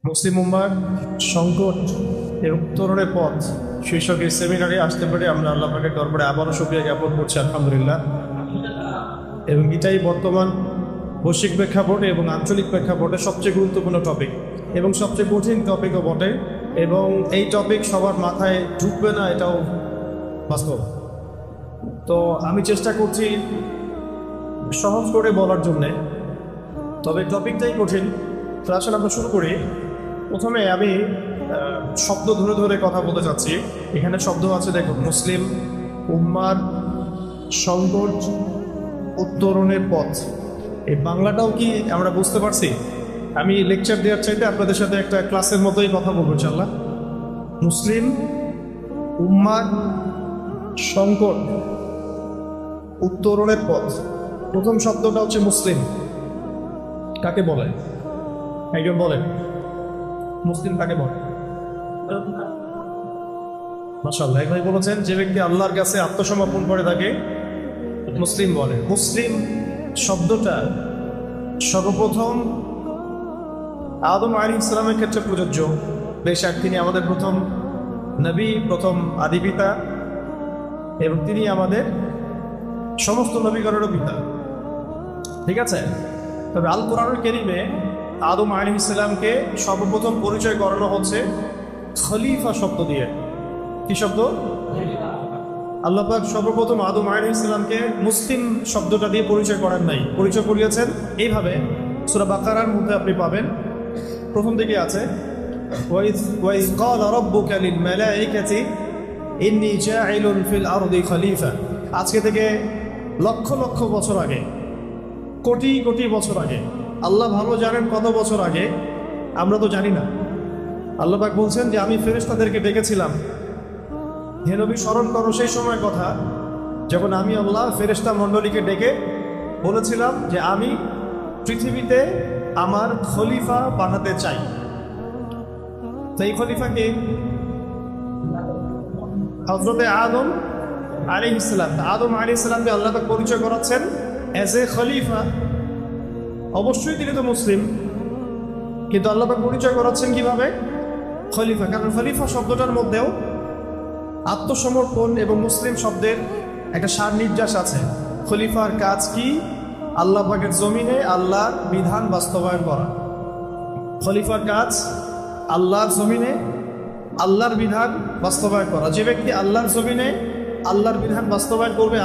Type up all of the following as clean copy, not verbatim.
মুসলিম উম্মার সংকট এবং উত্তরণের পথ শীর্ষক এই সেমিনারে আসতে পারে আমরা আল্লাহ পাকের দরবারে আবারও শুকরিয়া জ্ঞাপন করছি আলহামদুলিল্লাহ। এবং এটাই বর্তমান বৈশ্বিক প্রেক্ষাপটে এবং আঞ্চলিক প্রেক্ষাপটে সবচেয়ে গুরুত্বপূর্ণ টপিক এবং সবচেয়ে কঠিন টপিকও বটে, এবং এই টপিক সবার মাথায় ঢুকবে না এটাও বাস্তব। তো আমি চেষ্টা করছি সহজ করে বলার জন্যে, তবে টপিকটাই কঠিন। তো আসলে আমরা শুরু করি। প্রথমে আমি শব্দ ধরে ধরে কথা বলতে চাচ্ছি। এখানে শব্দ আছে, দেখুন, মুসলিম উম্মার সংকট উত্তরণের পথ। এই বাংলাটাও কি আমরা বুঝতে পারছি? আমি লেকচার দেওয়ার চাইতে আপনাদের সাথে একটা ক্লাসের মতোই কথা বলবো ইনশাআল্লাহ। মুসলিম উম্মার সংকট উত্তরণের পথ। প্রথম শব্দটা হচ্ছে মুসলিম। কাকে বলে? একজন বলেন, মুসলিম কাকে বলে? মাশাআল্লাহ, এক ভাই বলেছেন যে ব্যক্তি আল্লাহর কাছে আত্মসমর্পণ করে তাকে মুসলিম বলে। মুসলিম শব্দটা সর্বপ্রথম আদম আলাইহিস সালামের ক্ষেত্রে প্রযোজ্য। বেশক তিনি আমাদের প্রথম নবী, প্রথম আদি পিতা, এবং তিনি আমাদের সমস্ত নবীগণেরও পিতা। ঠিক আছে? তবে আল কোরআনুল কারীমে আদম আলাইহিস সালামকে সর্বপ্রথম পরিচয় করানো হচ্ছে খলিফা শব্দ দিয়ে। কি শব্দ? আল্লাহ পাক সর্বপ্রথম আদম আলাইহিস সালামকে মুসলিম শব্দটা দিয়ে পরিচয় করেন নাই, পরিচয় করিয়েছেন এইভাবে। সূরা বাকারার মধ্যে আপনি পাবেন, প্রথম দিকে আছে, ওয়াইজ ক্বালা রাব্বুকা লিল মালাইকাতি ইন্নী জাইলুন ফিল আরদি খলিফা। আজকে থেকে লক্ষ লক্ষ বছর আগে, কোটি কোটি বছর আগে, আল্লাহ ভালো জানেন কত বছর আগে, আমরা তো জানি না। আল্লাহ পাক বলছেন যে আমি ফেরেশতাদেরকে ডেকেছিলাম। হে নবী, স্মরণ করো সেই সময় কথা যখন আমি আল্লাহ ফেরেশতা মণ্ডলীকে ডেকে বলেছিলাম যে আমি পৃথিবীতে আমার খলিফা বানাতে চাই। সেই খলিফাকে হযরতে আদম আলাইহিস সালাম, আদম আলাইহিস সালামকে আল্লাহ পাক পরিচয় করাচ্ছেন অ্যাজ এ খলিফা। অবশ্যই তিনি তো মুসলিম, কিন্তু আল্লাহ পাক পরিচয় করাচ্ছেন কিভাবে? খলিফা। কারণ খলিফা শব্দটার মধ্যেও আত্মসমর্পণ এবং মুসলিম শব্দের একটা সার নির্যাস আছে। খলিফার কাজ কি? আল্লাহ পাকের জমিনে আল্লাহর বিধান বাস্তবায়ন করা। খলিফার কাজ আল্লাহর জমিনে আল্লাহর বিধান বাস্তবায়ন করা। যে ব্যক্তি আল্লাহর জমিনে আল্লাহর বিধান বাস্তবায়ন করবে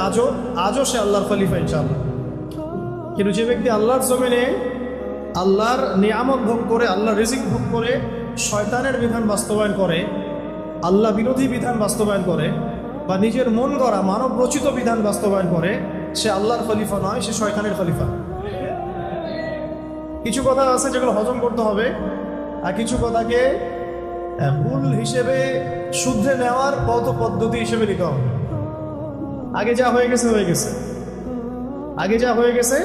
আজও সে আল্লাহর খলিফা ইনশাআল্লাহ। কিন্তু যে ব্যক্তি আল্লাহর জমিনে আল্লাহর নিয়ামত ভোগ করে, আল্লাহর রিজিক ভোগ করে শয়তানের বিধান বাস্তবায়ন করে, আল্লাহ বিরোধী বিধান বাস্তবায়ন করে, বা নিজের মন গড়া মানব রচিত বিধান বাস্তবায়ন করে, সে আল্লাহর খলিফা নয়, সে শয়তানের খলিফা। কিছু কথা আছে যেগুলো হজম করতে হবে, আর কিছু কথাকে ভুল হিসেবে শুদ্ধে নেওয়ার পথ পদ্ধতি হিসেবে নিতে হবে। আগে যা হয়ে গেছে হয়ে গেছে, আগে যা হয়ে গেছে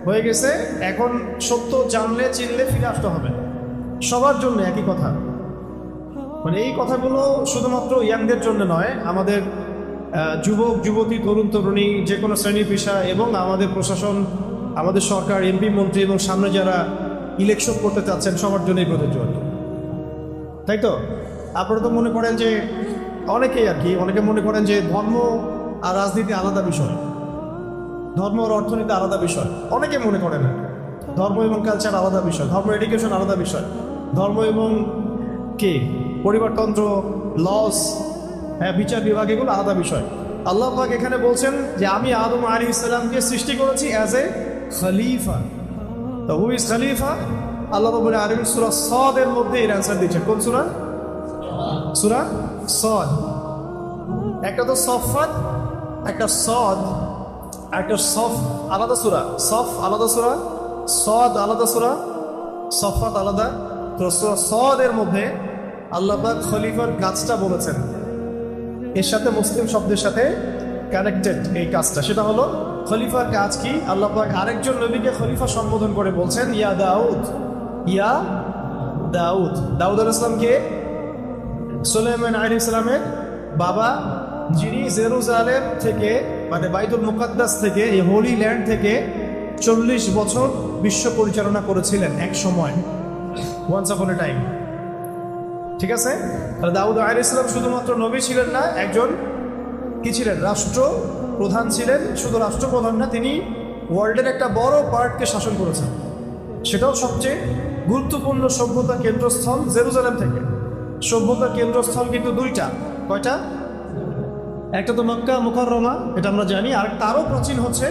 হয়ে গেছে। এখন সত্য জানলে চিনলে ফিরে আসতে হবে। সবার জন্য একই কথা। মানে এই কথাগুলো শুধুমাত্র ইয়াংদের জন্য নয়, আমাদের যুবক যুবতী, তরুণ তরুণী, যে কোনো শ্রেণী পেশা, এবং আমাদের প্রশাসন, আমাদের সরকার, এমপি মন্ত্রী, এবং সামনে যারা ইলেকশন করতে চাচ্ছেন সবার জন্যই প্রযোজ্য। তাই তো? আপনারা তো মনে করেন যে, অনেকেই আর কি, অনেকে মনে করেন যে ধর্ম আর রাজনীতি আলাদা বিষয়, ধর্ম আর অর্থনীতি আলাদা বিষয়। অনেকে মনে করে না। ধর্ম এবং কালচার আলাদা বিষয়, ধর্ম এডুকেশন আলাদা বিষয়, ধর্ম এবং কে পরিবারতন্ত্র, লস, বিচার বিভাগ, এগুলো আলাদা বিষয়। আল্লাহ পাক এখানে বলছেন যে আমি আদম আলাইহিস সালামকে সৃষ্টি করেছি অ্যাজ এ খলিফা। তো হু ইজ খলিফা? আল্লাহ রাব্বুল আলামিন সূরা সাদ এর মধ্যে এর অ্যানসার দিচ্ছেন। কোন সূরা? সূরা সাদ। একটা তো সফাত, একটা সাদ, একটা সফ আলাদা সূরা, সফ আলাদা সূরা, সাদ আলাদা সূরা, সফাত আলাদা। তো সূরা সাদ এর মধ্যে আল্লাহ পাক খলিফার কাজটা বলেছেন, এর সাথে মুসলিম শব্দের সাথে কানেক্টেড এই কাজটা। সেটা হলো খলিফার কাজ কি? আল্লাহ পাক আরেকজন নবীকে খলিফা সম্বোধন করে বলছেন ইয়া দাউদ, ইয়া দাউদ। দাউদ আলাইহিস সালামকে সুলাইমান আলাইহিস সালামের বাবা, যিনি জেরুজালেম থেকে, মানে বাইতুল মুকাদ্দাস থেকে, এই হোলি ল্যান্ড থেকে 40 বছর বিশ্ব পরিচালনা করেছিলেন এক সময়। ওয়ান্স আপন এ টাইম। ঠিক আছে, দাউদ আলাইহিস সালাম শুধুমাত্র নবী ছিলেন না, একজন কি ছিলেন? রাষ্ট্র প্রধান ছিলেন। শুধু রাষ্ট্রপ্রধান না, তিনি ওয়ার্ল্ডের একটা বড় পার্টকে শাসন করেছেন। সেটাও সবচেয়ে গুরুত্বপূর্ণ সভ্যতা কেন্দ্রস্থল জেরুজালেম থেকে। সভ্যতা কেন্দ্রস্থল কিন্তু দুইটা। কয়টা? একটা তো মক্কা মুকাররমা, এটা আমরা জানি, আর তারও প্রাচীন হচ্ছে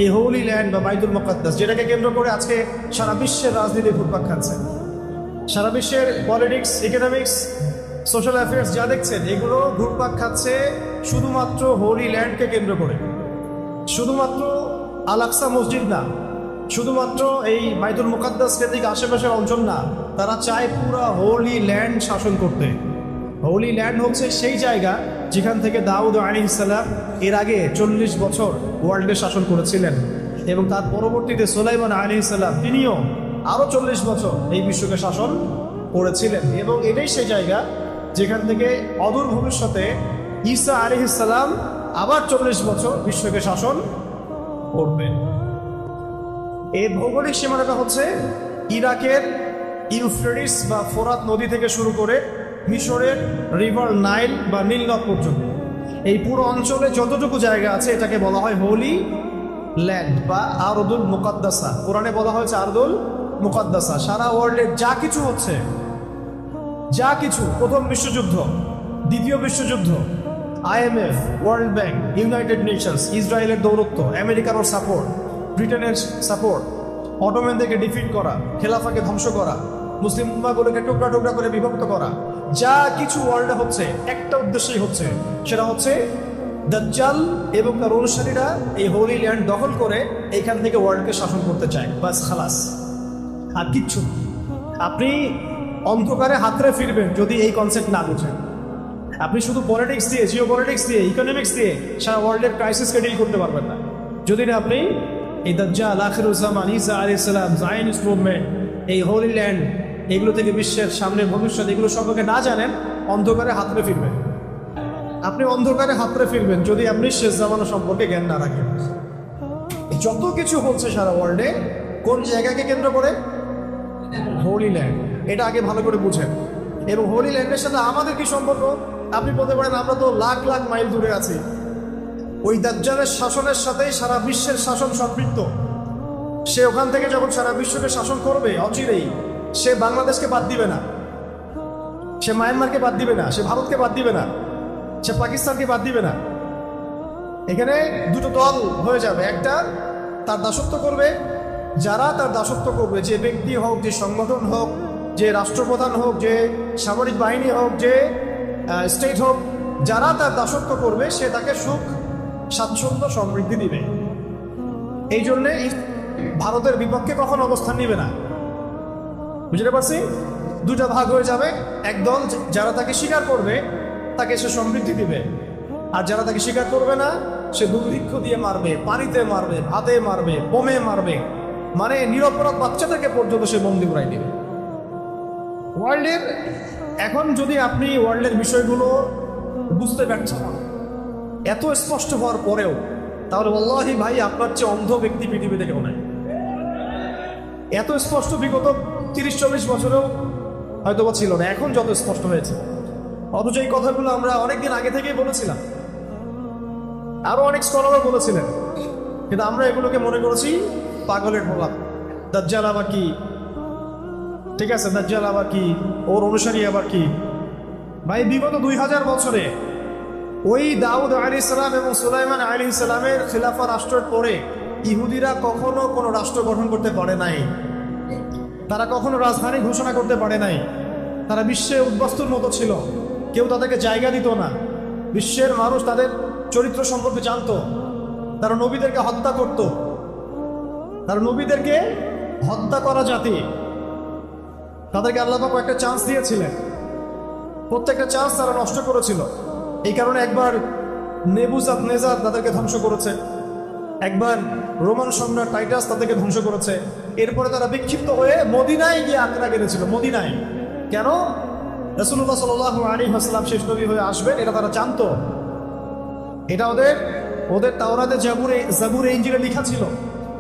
এই হোলি ল্যান্ড বা বাইতুল মুকাদ্দাস, যেটাকে কেন্দ্র করে আজকে সারা বিশ্বের রাজনীতি ঘুরপাক খাচ্ছে। সারা বিশ্বের পলিটিক্স, ইকোনমিক্স, সোশ্যাল অ্যাফেয়ার্স যা দেখছেন, এগুলো ঘুরপাক খাচ্ছে শুধুমাত্র হোলি ল্যান্ডকে কেন্দ্র করে। শুধুমাত্র আল আকসা মসজিদ না, শুধুমাত্র এই বাইতুল মুকাদ্দাস কেন্দ্রিক আশেপাশের অঞ্চল না, তারা চায় পুরো হোলি ল্যান্ড শাসন করতে। হোলি ল্যান্ড হচ্ছে সেই জায়গা যেখান থেকে দাউদ আলাইহিস সালাম এর আগে 40 বছর ওয়ার্ল্ডে শাসন করেছিলেন, এবং তার পরবর্তীতে সুলাইমান আলাইহিস সালাম তিনিও আরও 40 বছর এই বিশ্বকে শাসন করেছিলেন। এবং এটাই সেই জায়গা যেখান থেকে অদূর ভবিষ্যতে ঈসা আলাইহিস সালাম আবার 40 বছর বিশ্বকে শাসন করবেন। এই ভৌগোলিক সীমানাটা হচ্ছে ইরাকের ইউফ্রেটিস বা ফোরাত নদী থেকে শুরু করে মিশরের রিভার নাইল বা নীল নদ পর্যন্ত। এই পুরো অঞ্চলে যতটুকু জায়গা আছে এটাকে বলা হয় হোলি ল্যান্ড বা আরদুল মুকাদ্দাসা। কোরআনে বলা হয়েছে আরদুল মুকাদ্দাসা। সারা ওয়ার্ল্ডে যা কিছু হচ্ছে, যা কিছু, প্রথম বিশ্বযুদ্ধ, দ্বিতীয় বিশ্বযুদ্ধ, IMF, world bank, United Nations, ইসরায়েলের দৌরত্ব, আমেরিকার সাপোর্ট, ব্রিটেনের সাপোর্ট, অটোম্যানদেরকে ডিফিট করা, খেলাফাকে ধ্বংস করা, মুসলিম উম্মাহগুলোকে টুকরা টুকরা করে বিভক্ত করা, যা কিছু ওয়ার্ল্ডে হচ্ছে একটা উদ্দেশ্যই হচ্ছে, সেটা হচ্ছে দাজ্জাল এবং তার অনুসারীরা এই হোলি ল্যান্ড দখল করে এইখান থেকে ওয়ার্ল্ডকে শাসন করতে চায়। বাস, খালাস, আর কিচ্ছু। আপনি অন্ধকারে হাতড়ে ফিরবেন যদি এই কনসেপ্ট না বুঝেন। আপনি শুধু পলিটিক্স দিয়ে, জিও পলিটিক্স দিয়ে, ইকোনমিক্স দিয়ে সারা ওয়ার্ল্ডের ক্রাইসিসকে ডিল করতে পারবেন না যদি না আপনি এই দাজ্জাল, আখিরুজ্জামান, ঈসা আলাইহিস সালাম, জায়নিস্ট মুভমেন্ট, এই হোলি ল্যান্ড, এগুলো থেকে বিশ্বের সামনের ভবিষ্যৎ, এগুলো সম্পর্কে না জানেন। অন্ধকারে হাতড়ে ফিরবেন। আপনি অন্ধকারে হাতড়ে ফিরবেন যদি আপনি শেষ জামানা সম্পর্কে জ্ঞান না রাখেন। যত কিছু হচ্ছে সারা ওয়ার্ল্ডে কোন জায়গাকে কেন্দ্র করে? হোলি ল্যান্ড। এটা আগে ভালো করে বুঝেন। এবং হোলি ল্যান্ডের সাথে আমাদের কি সম্পর্ক? আপনি বলতে পারেন আমরা তো লাখ লাখ মাইল দূরে আছি। ওই দাজ্জালের শাসনের সাথেই সারা বিশ্বের শাসন সম্পৃক্ত। সে ওখান থেকে যখন সারা বিশ্বকে শাসন করবে অচিরেই, সে বাংলাদেশকে বাদ দিবে না, সে মায়ানমারকে বাদ দিবে না, সে ভারতকে বাদ দিবে না, সে পাকিস্তানকে বাদ দিবে না। এখানে দুটো দল হয়ে যাবে। একটা তার দাসত্ব করবে, যারা তার দাসত্ব করবে, যে ব্যক্তি হোক, যে সংগঠন হোক, যে রাষ্ট্রপ্রধান হোক, যে সামরিক বাহিনী হোক, যে স্টেট হোক, যারা তার দাসত্ব করবে সে তাকে সুখ, স্বাচ্ছন্দ্য, সমৃদ্ধি দিবে। এই জন্যে ভারতের বিপক্ষে কখনো অবস্থান নিবে না। বুঝতে পারছি? দুটা ভাগ হয়ে যাবে। একদল যারা তাকে স্বীকার করবে তাকে সে সমৃদ্ধি দিবে, আর যারা তাকে স্বীকার করবে না সে দুর্ভিক্ষ দিয়ে মারবে, পানিতে মারবে, ভাতে মারবে, বোমে মারবে, মানে নিরপরাধ বাচ্চা থেকে পর্যন্ত সে বন্দি উড়াই দিবে। ওয়ার্ল্ডের এখন যদি আপনি ওয়ার্ল্ডের বিষয়গুলো বুঝতে ব্যর্থ হন এত স্পষ্ট হওয়ার পরেও, তাহলে আল্লাহি ভাই আপনার চেয়ে অন্ধ ব্যক্তি পৃথিবীতে কেউ নাই। এত স্পষ্ট বিগত 30-40 বছরেও হয়তোবা ছিল না, এখন যত স্পষ্ট হয়েছে। অথচ এই কথাগুলো আমরা অনেকদিন আগে থেকেই বলেছিলাম, আরো অনেক স্কলারও বলেছিলেন, কিন্তু আমরা এগুলোকে মনে করেছি পাগলের প্রলাপ। দাজ্জাল আবার কি? ঠিক আছে, দাজ্জাল আবার কি? ওর অনুসারী আবার কি? ভাই বিগত 2000 বছরে ওই দাউদ আলাইহিস সালাম এবং সুলাইমান আলাইহিস সালামের খিলাফা রাষ্ট্রের পরে ইহুদিরা কখনো কোনো রাষ্ট্র গঠন করতে পারে নাই। তারা কখনো রাজধানী ঘোষণা করতে পারে নাই। তারা বিশ্বে উদ্বাস্তুর মতো ছিল, কেউ তাদেরকে জায়গা দিত না। বিশ্বের মানুষ তাদের চরিত্র সম্পর্কে জানতো। তারা নবীদেরকে হত্যা করত। তারা নবীদেরকে হত্যা করা জাতি। তাদেরকে আল্লাহ পাক একটা চান্স দিয়েছিলেন, প্রত্যেকটা চান্স তারা নষ্ট করেছিল। এই কারণে একবার নেবুজাদনেজার তাদেরকে ধ্বংস করেছে, একবার রোমান সম্রাট টাইটাস তাদেরকে ধ্বংস করেছে। এরপরে তারা বিক্ষিপ্ত হয়ে মদিনায় গিয়ে আক্রা গেড়েছিল। মদিনায় কেন? রাসূলুল্লাহ সাল্লাল্লাহু আলাইহি ওয়াসাল্লাম শেষ নবী হয়ে আসবেন, এটা তারা জানতো। এটা ওদের তাওরাতে, জাবুরে, ইনজিলে লেখা ছিল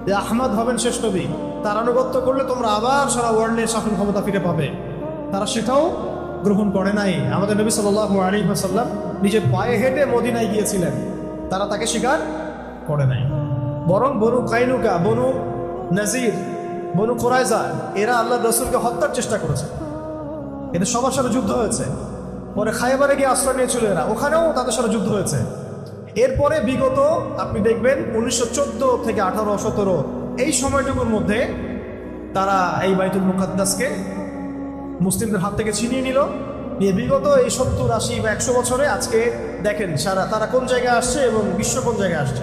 যে আহমদ হবেন শেষ নবী। তার আনুগত্য করলে তোমরা আবার সারা ওয়ার্ল্ডের শাসন ক্ষমতা ফিরে পাবে, তারা সেটাও গ্রহণ করে নাই। আমাদের নবী সাল্লাল্লাহু আলাইহি ওয়াসাল্লাম নিজে পায়ে হেঁটে মদিনায় গিয়েছিলেন, তারা তাকে স্বীকার করে নাই। বরং বনু কাইনুকা, বনু নাজির, বনু কুরাইজা এরা আল্লাহ রসুলকে হত্যার চেষ্টা করেছে, এদের সবার সাথে যুদ্ধ হয়েছে। পরে খায়বারে গিয়ে আশ্রয় নিয়েছিল এরা, ওখানেও তাদের সাথে যুদ্ধ হয়েছে। এরপরে বিগত আপনি দেখবেন 1914 থেকে 1817 এই সময়টুকুর মধ্যে তারা এই বাইতুল মুকাদ্দাসকে মুসলিমদের হাত থেকে ছিনিয়ে নিল। নিয়ে বিগত এই 70, 80 বা 100 বছরে আজকে দেখেন সারা তারা কোন জায়গায় আসছে এবং বিশ্ব কোন জায়গায় আসছে,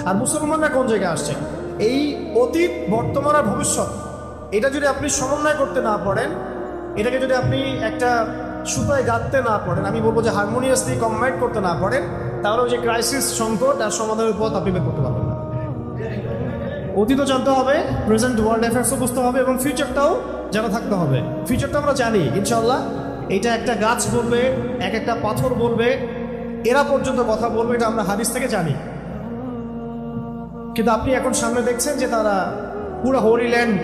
আর মুসলমানরা কোন জায়গায় আসছে। এই অতীত, বর্তমান আর ভবিষ্যৎ, এটা যদি আপনি সমন্বয় করতে না পারেন, এটাকে যদি আপনি একটা সুতায় গাঁথতে না পারেন, আমি বলবো যে হারমোনিয়াসলি কম্বাইন করতে না পারেন, তাহলে ওই যে ক্রাইসিস, সংকট আর সমাধানের পথ আপনি বের করতে পারবেন না। অতীতও জানতে হবে, প্রেজেন্ট ওয়ার্ল্ড অ্যাফেয়ার্সও বুঝতে হবে এবং ফিউচারটাও জানা থাকতে হবে। ফিউচারটা আমরা জানি ইনশাআল্লাহ, এটা একটা গাছ বলবে, এক একটা পাথর বলবে, এরা পর্যন্ত কথা বলবে, এটা আমরা হাদিস থেকে জানি। কিন্তু আপনি এখন সামনে দেখছেন যে তারা পুরো হোলি ল্যান্ড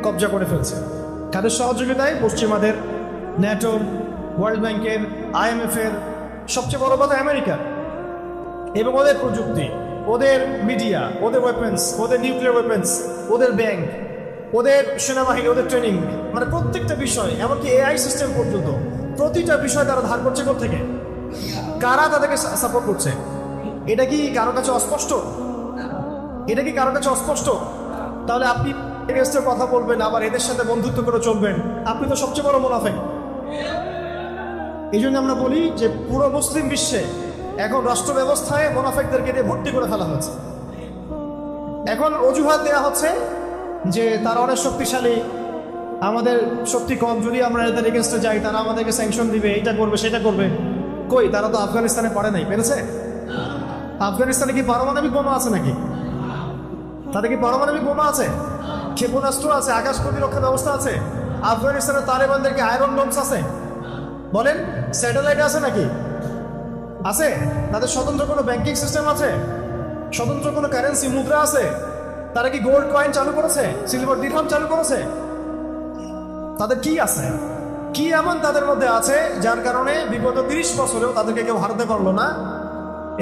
কবজা করে ফেলছে। কাদের সহযোগিতায়? পশ্চিমাদের, ন্যাটোর, ওয়ার্ল্ড ব্যাংকের, IMF-এর, সবচেয়ে বড় কথা আমেরিকা, এবং ওদের প্রযুক্তি, ওদের মিডিয়া, ওদের ওয়েপেন্স, ওদের নিউক্লিয়ার ওয়েপেন্স, ওদের ব্যাংক, ওদের সেনাবাহিনী, ওদের ট্রেনিং, মানে প্রত্যেকটা বিষয়, এমনকি AI সিস্টেম পর্যন্ত, প্রতিটা বিষয় তারা ধার করছে থেকে। কারা তাদেরকে সাপোর্ট করছে? এটা কি কারো কাছে অস্পষ্ট? এটা কি কারো কাছে অস্পষ্ট? তাহলে আপনি এগেইনস্টে কথা বলবেন, আবার এদের সাথে বন্ধুত্ব করে চলবেন, আপনি তো সবচেয়ে বড় মুনাফিক। এই জন্য আমরা বলি যে পুরো মুসলিম বিশ্বে এখন রাষ্ট্র ব্যবস্থায় মুনাফিকদেরকে দিয়ে ভর্তি করে ফেলা হচ্ছে। এখন অজুহাত দেওয়া হচ্ছে যে তারা অনেক শক্তিশালী, আমাদের শক্তি কম, যদি আমরা এদের এগেইনস্টে যাই তারা আমাদেরকে স্যাংশন দিবে, এইটা করবে সেটা করবে। কই, তারা তো আফগানিস্তানে পারে নাই, পেরেছে? আফগানিস্তানে কি পারমাণবিক বোমা আছে নাকি? তাদের কি পারমাণবিক বোমা আছে, ক্ষেপণাস্ত্র আছে, আকাশ প্রতিরক্ষা ব্যবস্থা আছে? আফগানিস্তানের তালেবানদেরকে আয়রন ডোমস আছে? বলেন, স্যাটেলাইট আছে নাকি? আছে? তাদের স্বতন্ত্র কোনো ব্যাংকিং সিস্টেম আছে? স্বতন্ত্র কোনো কারেন্সি, মুদ্রা আছে? তারা কি গোল্ড কয়েন চালু করেছে, সিলভার দিরহাম চালু করেছে? তাদের কি আছে? কি এমন তাদের মধ্যে আছে যার কারণে বিগত 30 বছরেও তাদেরকে কেউ হারাতে পারলো না,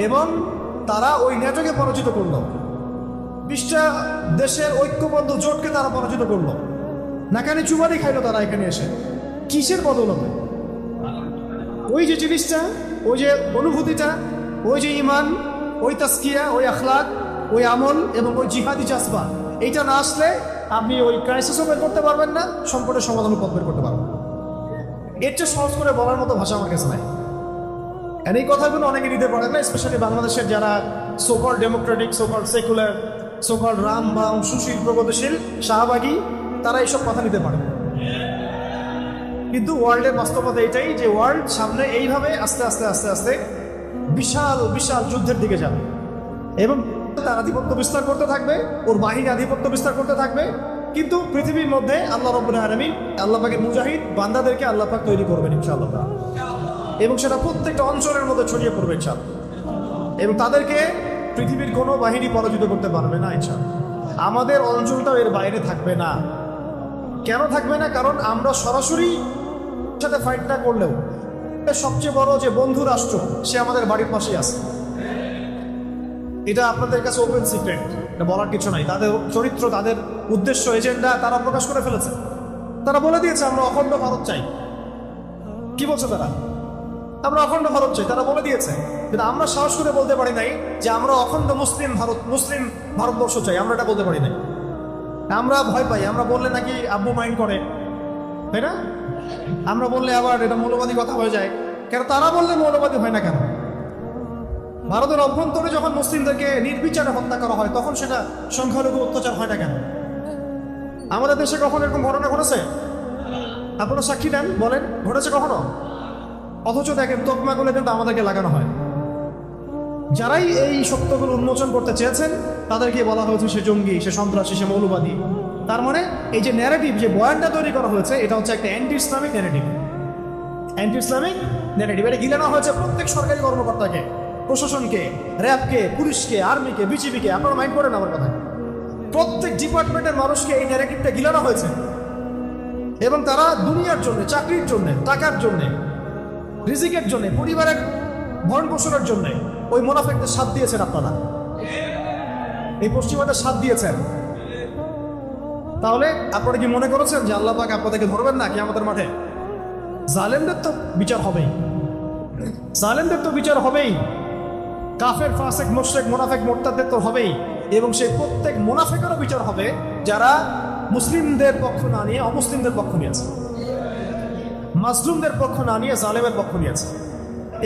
এবং তারা ওই নেটওয়ার্কে পরাজিত করলো। 20টা দেশের ঐক্যবদ্ধ জোটকে তারা পরাজিত করলো। নাকানি চুবানি খাইলো তারা এখানে এসে। কিসের বদৌলতে? ওই যে জিনিসটা, ওই যে অনুভূতিটা, ওই যে ইমান, ওই তাসকিয়া, ওই আখলাক, ওই আমল এবং ওই জিহাদি জাজবা, এইটা না আসলে আপনি ওই ক্রাইসিসও বের করতে পারবেন না, সংকটের সমাধানের পথ বের করতে পারবেন না। এর চেয়ে সহজ করে বলার মতো ভাষা আমার কাছে নাই। আর এই কথাগুলো অনেকে নিতে পারেন না, স্পেশালি বাংলাদেশের যারা সোকল ডেমোক্রেটিক, সোকল সেকুলার, সোকল রাম বাম, সুশীল, প্রগতিশীল, শাহবাগী, তারা এইসব কথা নিতে পারে। কিন্তু ওয়ার্ল্ডের বাস্তবতা এটাই যে ওয়ার্ল্ড সামনে এইভাবে আস্তে আস্তে আস্তে আস্তে বিশাল বিশাল যুদ্ধের দিকে যাবে, এবং তার আধিপত্য বিস্তার করতে থাকবে, ওর বাহিনী আধিপত্য বিস্তার করতে থাকবে। কিন্তু পৃথিবীর মধ্যে আল্লাহ রাব্বুল আলামিন, আল্লাহ পাকের মুজাহিদ বান্দাদেরকে আল্লাহ পাক তৈরি করবেন ইনশাআল্লাহ, এবং সেটা প্রত্যেকটা অঞ্চলের মধ্যে ছড়িয়ে পড়বে ইনশাআল্লাহ, এবং তাদেরকে পৃথিবীর কোনো বাহিনী পরাজিত করতে পারবে না ইনশাআল্লাহ। আমাদের অঞ্চলটাও এর বাইরে থাকবে না। কেন থাকবে না? কারণ আমরা সরাসরি সাথে ফাইট না করলেও সবচেয়ে বড় যে বন্ধু রাষ্ট্র, সে আমাদের বাড়ির পাশেই আছে। এটা আপনাদের কাছে ওপেন সিক্রেট, এটা বলার কিছু নাই। তাদের চরিত্র, তাদের উদ্দেশ্য, এজেন্ডা তারা প্রকাশ করে ফেলেছে। তারা বলে দিয়েছে আমরা অখণ্ড ভারত চাই। কি বলছে তারা? আমরা অখণ্ড ভারত চাই, তারা বলে দিয়েছে। কিন্তু আমরা সাহস করে বলতে পারি নাই যে আমরা অখণ্ড মুসলিম ভারতবর্ষ চাই, আমরা এটা বলতে পারি নাই। আমরা ভয় পাই, আমরা বললে নাকি আব্বু মাইন্ড করে, তাই না? আমরা বললে আবার এটা মৌলবাদী কথা হয়ে যায়। কেন তারা বললে মৌলবাদী হয় না কেন? ভারতের অভ্যন্তরে যখন মুসলিমদেরকে নির্বিচারে হত্যা করা হয়, তখন সেটা সংখ্যালঘু অত্যাচার হয় না কেন? আমাদের দেশে কখনো এরকম ঘটনা ঘটেছে? আপনারা সাক্ষী দেন, বলেন ঘটেছে কখনো? অথচ দেখেন তকমাগুলো কিন্তু আমাদেরকে লাগানো হয়। যারাই এই সত্যগুলো উন্মোচন করতে চেয়েছেন তাদেরকে বলা হয়েছে সে জঙ্গি, সে সন্ত্রাসী, সে মৌলবাদী। তার মানে এই যে ন্যারেটিভ, যে বয়ানটা তৈরি করা হয়েছে, এটা হচ্ছে একটা anti Islamic narrative. Anti Islamic narrative এটা গিলানো হয়েছে প্রত্যেক সরকারি কর্মকর্তাকে, প্রশাসনকে, র্যাবকে, পুলিশকে, আর্মিকে, বিজিবিকে। আপনারা মাইন্ড করেন আমার কথা? প্রত্যেক ডিপার্টমেন্টের মানুষকে এই ন্যারেটিভটা গিলানো হয়েছে, এবং তারা দুনিয়ার জন্য, চাকরির জন্য, টাকার জন্য, রিজিকের জন্য, পরিবারের ভরণ পোষণের জন্য ওই মুনাফিকদের সাথ দিয়েছেন। আপনারা এই পশ্চিমাদের সাথ দিয়েছেন। তাহলে আপনারা কি মনে করেছেন যে আল্লাহ পাক আপনাদেরকে ধরবেন না কিয়ামতের মাঠে? জালেমদের তো বিচার হবেই, জালেমদের তো বিচার হবেই, কাফের, ফাসিক, মুশরিক, মুনাফিক, মুরতাদদের তো হবেই, এবং সেই প্রত্যেক মুনাফিকেরও বিচার হবে যারা মুসলিমদের পক্ষ না নিয়ে অমুসলিমদের পক্ষ নিয়েছে, মাজলুমদের পক্ষ না নিয়ে জালেমের পক্ষ নিয়েছে।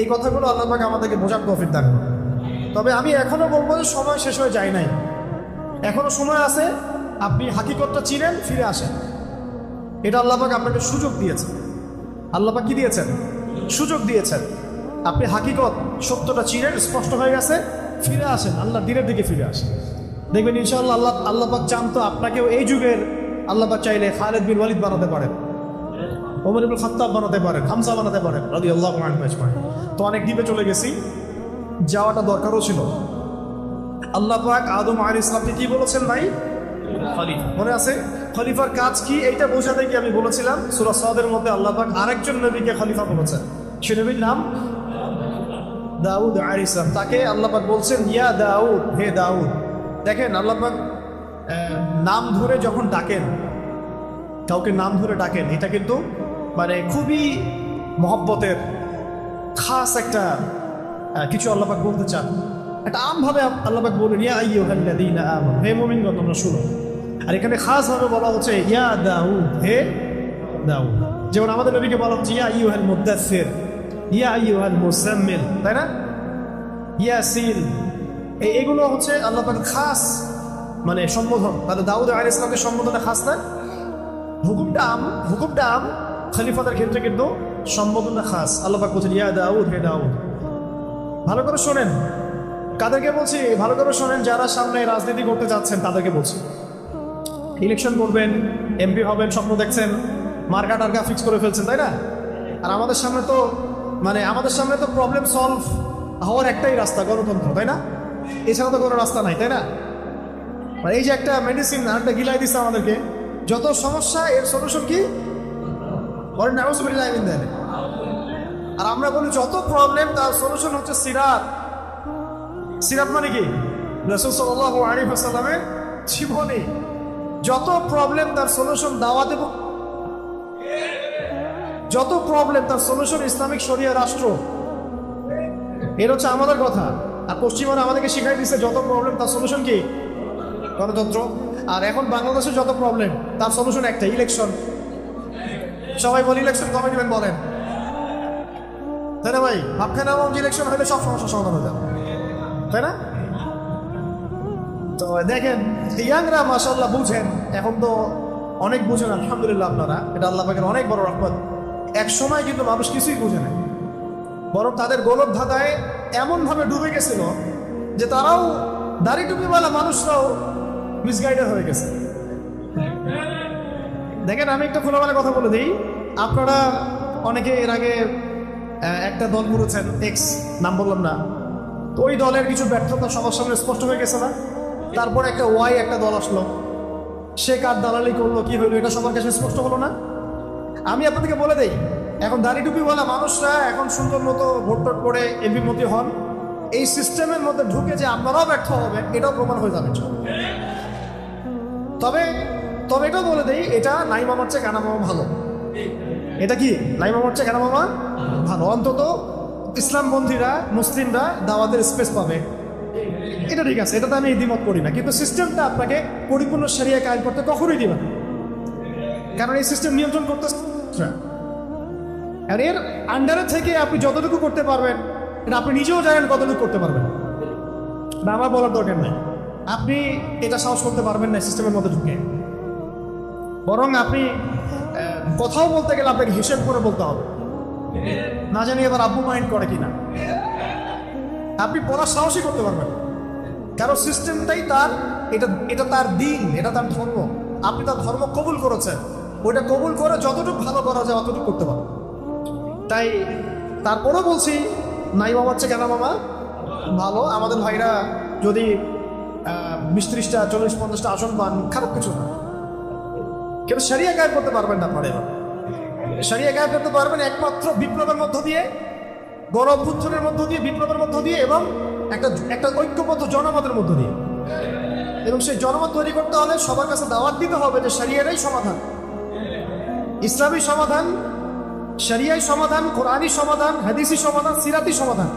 এই কথাগুলো আল্লাহ পাক আমাদেরকে বোঝার তৌফিক দান করুন। তবে আমি এখনো বলবো যে সময় শেষ হয়ে যায় নাই, এখনো সময় আছে। আপনি হাকিকতটা চিনেন, ফিরে আসেন। এটা আল্লাহ পাক আপনাকে সুযোগ দিয়েছেন। আল্লাহ পাক কি দিয়েছেন? সুযোগ দিয়েছেন। আপনি হাকিকত, সত্যটা চিনেন, স্পষ্ট হয়ে গেছে, ফিরে আসেন, আল্লাহ দিনের দিকে ফিরে আসেন। দেখবেন ইনশাআল্লাহ আল্লাহ পাক চান তো আপনাকেও এই যুগের আল্লাহ পাক চাইলে খালিদ বিন ওয়ালিদ বানাতে পারেন, ওমর ইবনে খাত্তাব বানাতে পারেন, হামজা বানাতে পারেন রাদিয়াল্লাহু আনহু আজমাইন। তো অনেক দ্বীপে চলে গেছি, যাওয়াটা দরকারও ছিল। আল্লাহ পাক আদম আলাইহিস সালামকে কি বলেছেন ভাই? খলিফা। মনে আছে? খলিফার কাজ কি এইটা বোঝাতে গিয়ে আমি বলেছিলাম সূরা সাদের মধ্যে আল্লাহ পাক আরেকজন নবীকে খলিফা বলেছেন। সে নবীর নাম দাউদ আলাইহিস সালাম। তাকে আল্লাহ পাক বলছেন ইয়া দাউদ, হে দাউদ। দেখেন আল্লাহ পাক নাম ধরে যখন ডাকেন, কাউকে নাম ধরে ডাকেন, এটা কিন্তু মানে খুবই মহব্বতের খাস একটা কিছু আল্লাহ পাক বলতে চান। এটা আমভাবে আল্লাহ পাক বলেন ইয়া আইয়ুহাল্লাযীনা আমানু, হে মুমিনগণ তোমরা শুনো। আর এখানে খাসভাবে বলা হচ্ছে ইয়া দাউদ, হে দাউদ। যেমন আমাদের নবীকে বলা হচ্ছে ইয়া আইয়ুহাল মুদাসসির, ইয়া আইয়ুহাল মুজাম্মিল, তাই না? ইয়াসিন, এগুলো হচ্ছে আল্লাহ পাকের খাস মানে সম্বোধন। তাহলে দাউদ আলাইহিস সালামের সম্বোধনটা খাস না? হুকুমটা আম, খলিফাদের ক্ষেত্রে কিন্তু সম্বোধনটা খাস। আল্লাহ পাক বলছেন ইয়া দাউদ, হে দাউদ। ভালো করে শোনেন, কাদেরকে বলছি? ভালো করে শোনেন, যারা সামনে রাজনীতি করতে যাচ্ছেন তাদেরকে বলছি। ইলেকশন করবেন, এমপি হবেন, স্বপ্ন দেখছেন, মার্কা টার্কা ফিক্স করে ফেলছেন, তাই না? আর আমাদের সামনে তো প্রবলেম সলভ হওয়ার একটাই রাস্তা, গণতন্ত্র, তাই না? এছাড়া তো কোনো রাস্তা নাই, তাই না? মানে এই যে একটা মেডিসিন আরেকটা গিলাই দিচ্ছে আমাদেরকে, যত সমস্যা এর সলিউশন কি? বলেন নাউজুবিল্লাহ মিন যালিক। আর আমরা বলি যত প্রবলেম তার সলিউশন হচ্ছে সিরাত। সিরাত মানে কি? রাসূল সাল্লাল্লাহু আলাইহি ওয়াসাল্লামের জীবনী। যত প্রবলেম তার সলিউশন দাওয়াত, এবং যত প্রবলেম তার সলিউশন ইসলামিক শরিয়া রাষ্ট্র। এর হচ্ছে আমাদের কথা। আর পশ্চিমারা আমাদেরকে শিখাই দিচ্ছে যত প্রবলেম তার সলিউশন কি? গণতন্ত্র। আর এখন বাংলাদেশের যত প্রবলেম তার সলিউশন একটা, ইলেকশন। সবাই বলি ইলেকশন কবে নেবেন বলেন, তাই না ভাই? ভাবখান ইলেকশন হলে সব সমস্যার সমাধান হয়ে যাবে, তাই না? তো দেখেন ইয়াংরা মাশাআল্লাহ বুঝেন, এখন তো অনেক বুঝেন আলহামদুলিল্লাহ আপনারা, এটা আল্লাহ পাকের অনেক বড় রহমত। এক সময় কিন্তু মানুষ কিছুই বুঝে না, বরং তাদের গোলক ধাঁধায় এমনভাবে ডুবে গেছিল যে তারাও, দাড়ি টুপিওয়ালা মানুষরাও মিসগাইডেড হয়ে গেছে। দেখেন আমি একটা খোলামেলা কথা বলে দিই, আপনারা অনেকে এর আগে একটা দল করেছেন, এক্স, নাম বললাম না, তো ওই দলের কিছু ব্যর্থতা সবার সামনে স্পষ্ট হয়ে গেছে না? তারপর একটা ওয়াই একটা দল আসলো, সে কার দালালি করলো, কি হইলো, এটা সবার কাছে স্পষ্ট হলো না? আমি আপনাদেরকে বলে দেই, এখন দাড়ি টুপিওয়ালা মানুষরা এখন সুন্দর মতো ভোট করে এমপি মন্ত্রী হন, এই সিস্টেমের মধ্যে ঢুকে যে আপনারাও ব্যর্থ হবেন এটাও প্রমাণ হয়ে যাবে। তবে এটাও বলে দেই, এটা নাই মামার চেয়ে কানা মামা ভালো। এটা কি? নাই মামার চেয়ে কানা মামা ভালো। অন্তত ইসলামপন্থীরা, মুসলিমরা দাওয়াতের স্পেস পাবে, এটা ঠিক আছে, এটাতে আমি দ্বিমত করি না। কিন্তু সিস্টেমটা আপনাকে পরিপূর্ণ শরিয়া কায়েম করতে কখনোই দিবে না, কারণ এই সিস্টেম নিয়ন্ত্রণ করতে, আর এর আন্ডারে থেকে আপনি যতটুকু করতে পারবেন এটা আপনি নিজেও জানেন কতটুকু করতে পারবেন না, আমার বলার দরকার নেই। আপনি এটা সাহস করতে পারবেন না সিস্টেমের মধ্যে ঢুকে, বরং আপনি কথাও বলতে গেলে আপনাকে হিসেব করে বলতে হবে, না জানি এবার আব্বু মাইন্ড করে কিনা। আপনি পড়ার সাহসই করতে পারবেন, কারণ সিস্টেমটাই তার, এটা তার দিন, এটা তার ধর্ম। আপনি তার ধর্ম কবুল করেছেন, ওইটা কবুল করে যতটুকু ভালো করা যায় অতটুকু করতে পারবেন। তাই তারপরেও বলছি, নাই মামার চেয়ে কেন মামা ভালো। আমাদের ভাইরা যদি 20-30টা 40-50টা আসন পান, খারাপ কিছু না, কিন্তু শরিয়া কায়েম করতে পারবেন না। আপনারা এবার শরিয়া কায়েম করতে পারবেন একমাত্র বিপ্লবের মধ্য দিয়ে, গণ অভ্যুত্থানের মধ্য দিয়ে, বিপ্লবের মধ্য দিয়ে, এবং একটা ঐক্যবদ্ধ জনমতের মধ্য দিয়ে। এবং সেই জনমত তৈরি করতে হলে সবার কাছে দাওয়াত দিতে হবে যে শরিয়ারই সমাধান, ইসলামী সমাধান, শরিয়াই সমাধান, কোরআনী সমাধান, হাদিসি সমাধান, সিরাতি সমাধান।